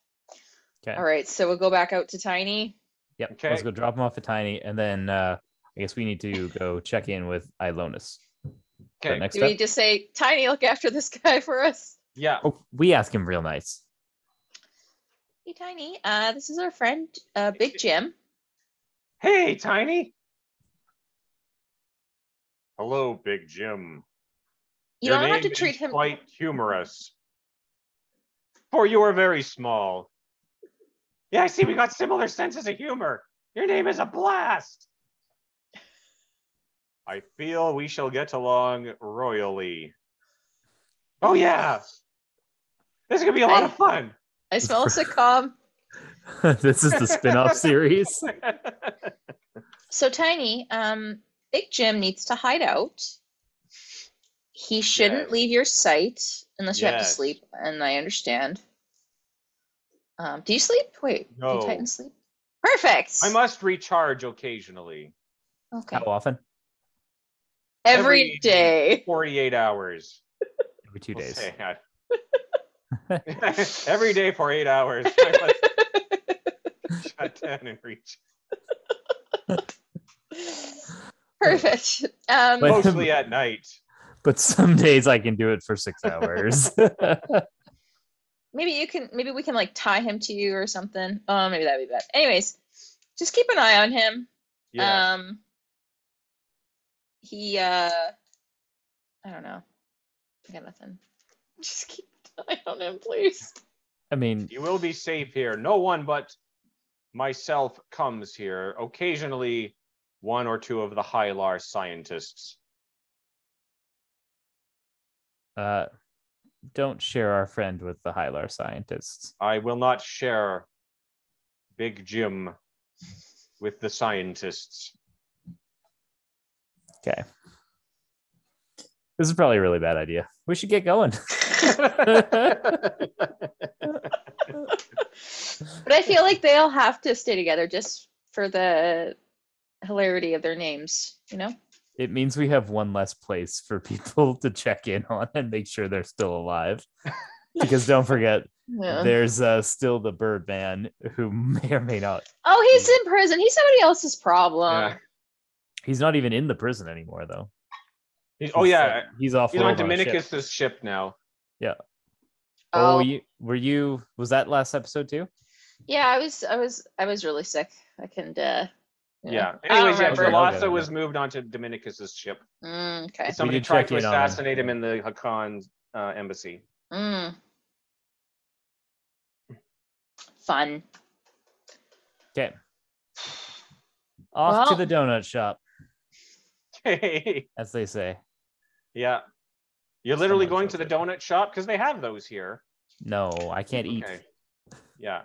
Okay. All right, so we'll go back out to Tiny. Yep. Okay. Let's go drop him off at Tiny, and then I guess we need to go check in with Ilonis. Okay. Next Do step. we just say, Tiny, look after this guy for us? Yeah. Oh, we ask him real nice. Hey, Tiny, this is our friend, Big Jim. Hey, Tiny. Hello, Big Jim. You Your don't have to name treat is him. quite humorous. For you are very small. Yeah, I see we got similar senses of humor. Your name is a blast. I feel we shall get along royally. Oh yeah. This is gonna be a lot of fun. I smell a sitcom. This is the spin-off series. So Tiny, Big Jim needs to hide out. He shouldn't Yes. leave your sight unless you have to Yes. sleep, and I understand. Do you sleep? Wait, do No. Titans sleep? Perfect. I must recharge occasionally. Okay. How often? Every day. 48 hours. Every 2 We'll days. say that. Every day for 8 hours. I must shut down and reach. Perfect. But- Mostly at night. But some days I can do it for 6 hours. Maybe we can like tie him to you or something. Oh, maybe that'd be bad. Anyways, just keep an eye on him. Yes. He I don't know. I got nothing. Just keep an eye on him, please. I mean, You will be safe here. No one but myself comes here. Occasionally, one or two of the Hylar scientists. don't share our friend with the Hylar scientists. I will not share Big Jim with the scientists. Okay. This is probably a really bad idea. We should get going. But I feel like they'll have to stay together just for the hilarity of their names, you know? It means we have one less place for people to check in on and make sure they're still alive. Because don't forget, Yeah. there's still the Birdman who may or may not. Oh, he's in prison. He's somebody else's problem. Yeah. He's not even in the prison anymore, though. Oh yeah, he's off. he's on a ship. Dominicus's ship now. Yeah. Oh, Was that last episode too? yeah. I was really sick. I couldn't. Yeah. I don't Anyways, yeah, remember. Shalasa Okay. was moved on to Dominicus's ship. Okay. Somebody did tried check to in on him. assassinate him in the Hakan embassy. Fun. Okay. Off to Well- the donut shop, Hey. as they say. Yeah. You're literally Someone going says to the it. donut shop because they have those here. No, I can't eat. Okay. Yeah.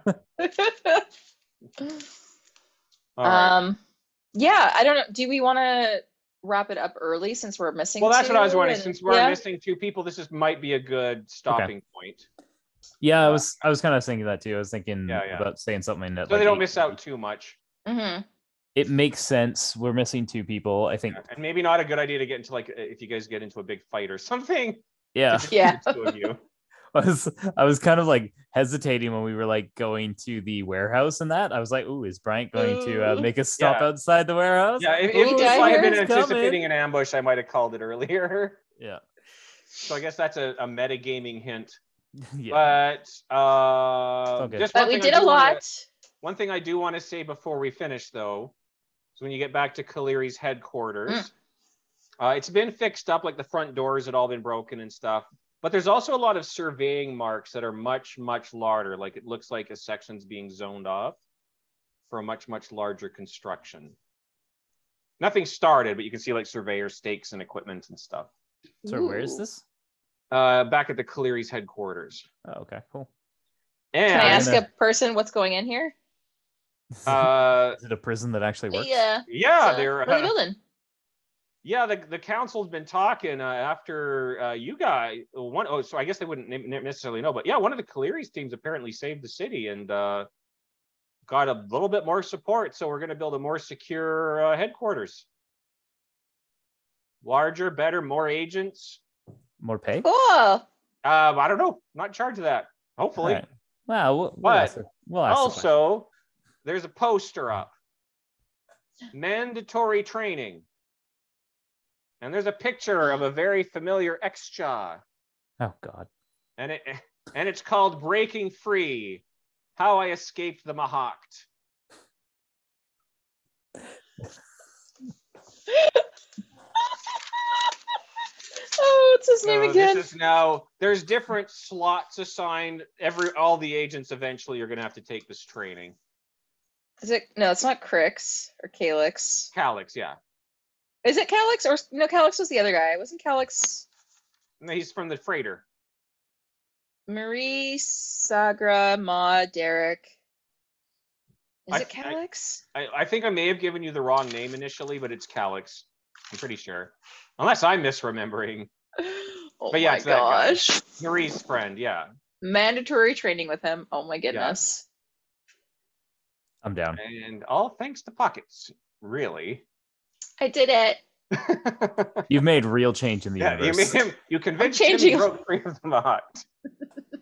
All right. Yeah. I don't know. Do we want to wrap it up early since we're missing? Well, that's what I was two wondering. and- Since we're yeah? missing two people, this might be a good stopping point. Yeah, I was kind of thinking that too. I was thinking Yeah. about saying something that So like they don't 8 miss out too much. Mhm. It makes sense. We're missing 2 people. I think. And maybe not a good idea to get into, like, if you guys get into a big fight or something. Yeah. Just Yeah. the two of you. I was kind of like hesitating when we were like going to the warehouse and that. I was like, "Ooh, is Bryant going to make us stop Yeah. outside the warehouse?" Yeah, if Ooh, I had been Dyer's anticipating an ambush, I might have called it earlier. Yeah. So I guess that's a metagaming hint. Yeah. But okay. just But one we thing did I a do wanna- lot. One thing I do want to say before we finish, though, is when you get back to Keleres headquarters, it's been fixed up, like the front doors had all been broken and stuff. But there's also a lot of surveying marks that are much, much larger. Like it looks like a section's being zoned off for a much, much larger construction. Nothing started, but you can see like surveyor stakes and equipment and stuff. So where is Ooh. this? Back at the Keleres headquarters. Oh, okay, cool. And Can I ask gonna- a person what's going in here? Is it a prison that actually works? Yeah. yeah, they're What are they building? yeah, the council's been talking after you guys so I guess they wouldn't necessarily know, but yeah, one of the Keleres teams apparently saved the city and got a little bit more support, so we're going to build a more secure headquarters. Larger, better, more agents. More pay? Cool. I don't know, not in charge of that. Hopefully. All right. Wow. We'll But ask we'll ask the question. Also, there's a poster up. Mandatory training. And there's a picture of a very familiar ex-Jaw. Oh God. And it's called Breaking Free: How I Escaped the Mahawked. his name So again? this is now, there's different slots assigned. All the agents eventually are going to have to take this training. Is it? No, it's not Crix or Calyx. Calyx, yeah. Is it Calyx or no? Calyx was the other guy. Wasn't Calyx No, he's from the freighter. Marie, Sagra, Ma, Derek? Is it Calyx? I think I may have given you the wrong name initially, but it's Calyx. I'm pretty sure. Unless I'm misremembering. Oh But yeah, my it's that guy. gosh. Marie's friend, yeah. Mandatory training with him. Oh my goodness. I'm down. And all thanks to Pockets, really. I did it. You've made real change in the Yeah, universe. you convinced him changing. he broke free of the Mahat.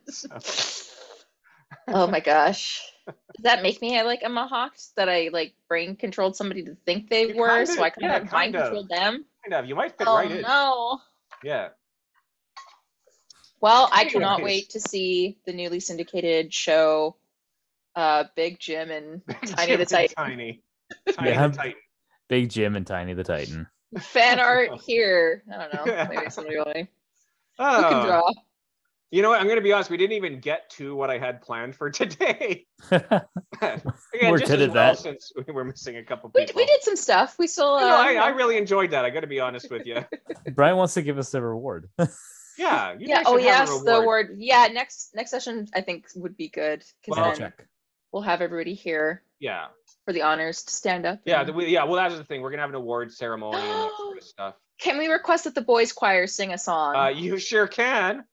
So, Oh my gosh. Does that make me like a Mahawk that I like brain controlled somebody to think they You were, kinda- so I kind yeah, of mind kind of. controlled them? kind of, you might fit Oh right in. no. Yeah. Well, I cannot Anyways. wait to see the newly syndicated show, Big Jim and Tiny the Titan. Tiny Yeah. the Titan. Big Jim and Tiny the Titan. Fan art here. I don't know. Maybe somebody will. Who can Oh, draw? you know what? I'm going to be honest. We didn't even get to what I had planned for today. Again, We're just good as at well, that. since we were missing a couple We people. did some stuff. We still. No, I really enjoyed that. I got to be honest with you. Brian wants to give us a reward. Yeah. You Yeah. guys Oh should have a yes, the reward. word. Yeah. Next session I think would be good because Well, then Check. we'll have everybody here Yeah. for the honors to stand up. Yeah. and- Yeah. Well, that's the thing. We're going to have an award ceremony and that sort of stuff. Can we request that the boys' choir sing a song? You sure can.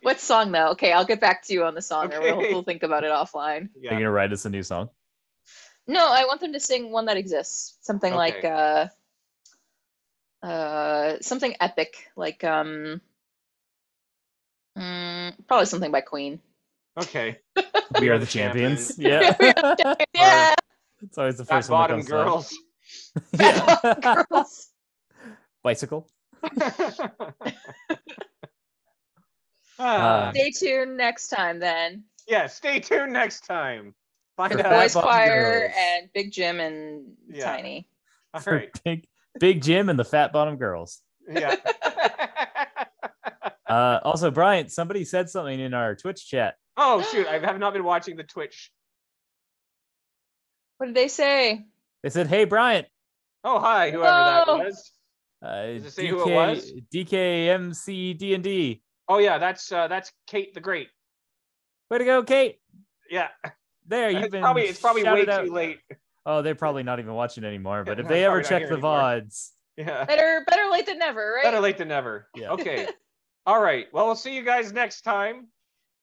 What song though? Okay, I'll get back to you on the song, or Okay. we'll think about it offline. Are you Yeah. gonna write us a new song? No, I want them to sing one that exists. Something like something epic, like probably something by Queen. Okay. We are the champions. Yeah. Yeah, It's always the Fat first one that bottom comes to mind. girls. Yeah. girls. Bicycle. Ah, Stay tuned next time then. yeah, stay tuned next time. Find For For the out. Fat boys' Bottom choir Girls. and Big Jim and Yeah. Tiny. All For right. Big Jim and the Fat Bottom Girls. Yeah. Also, Brian, somebody said something in our Twitch chat. Oh shoot! I have not been watching the Twitch. What did they say? They said, "Hey, Brian, Oh hi, whoever that Whoa. was. Does it say DK, who it was? DKMC D&D. Oh yeah, that's Kate the Great. Way to go, Kate. Yeah. There, you've It's been probably way shouted out. too late. Oh, they're probably not even watching anymore. But if No, they ever probably not check here the anymore. VODs, Yeah. Better late than never, right? Better late than never. Yeah. Okay. All right. Well, we'll see you guys next time.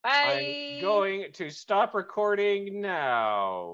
Bye. I'm going to stop recording now.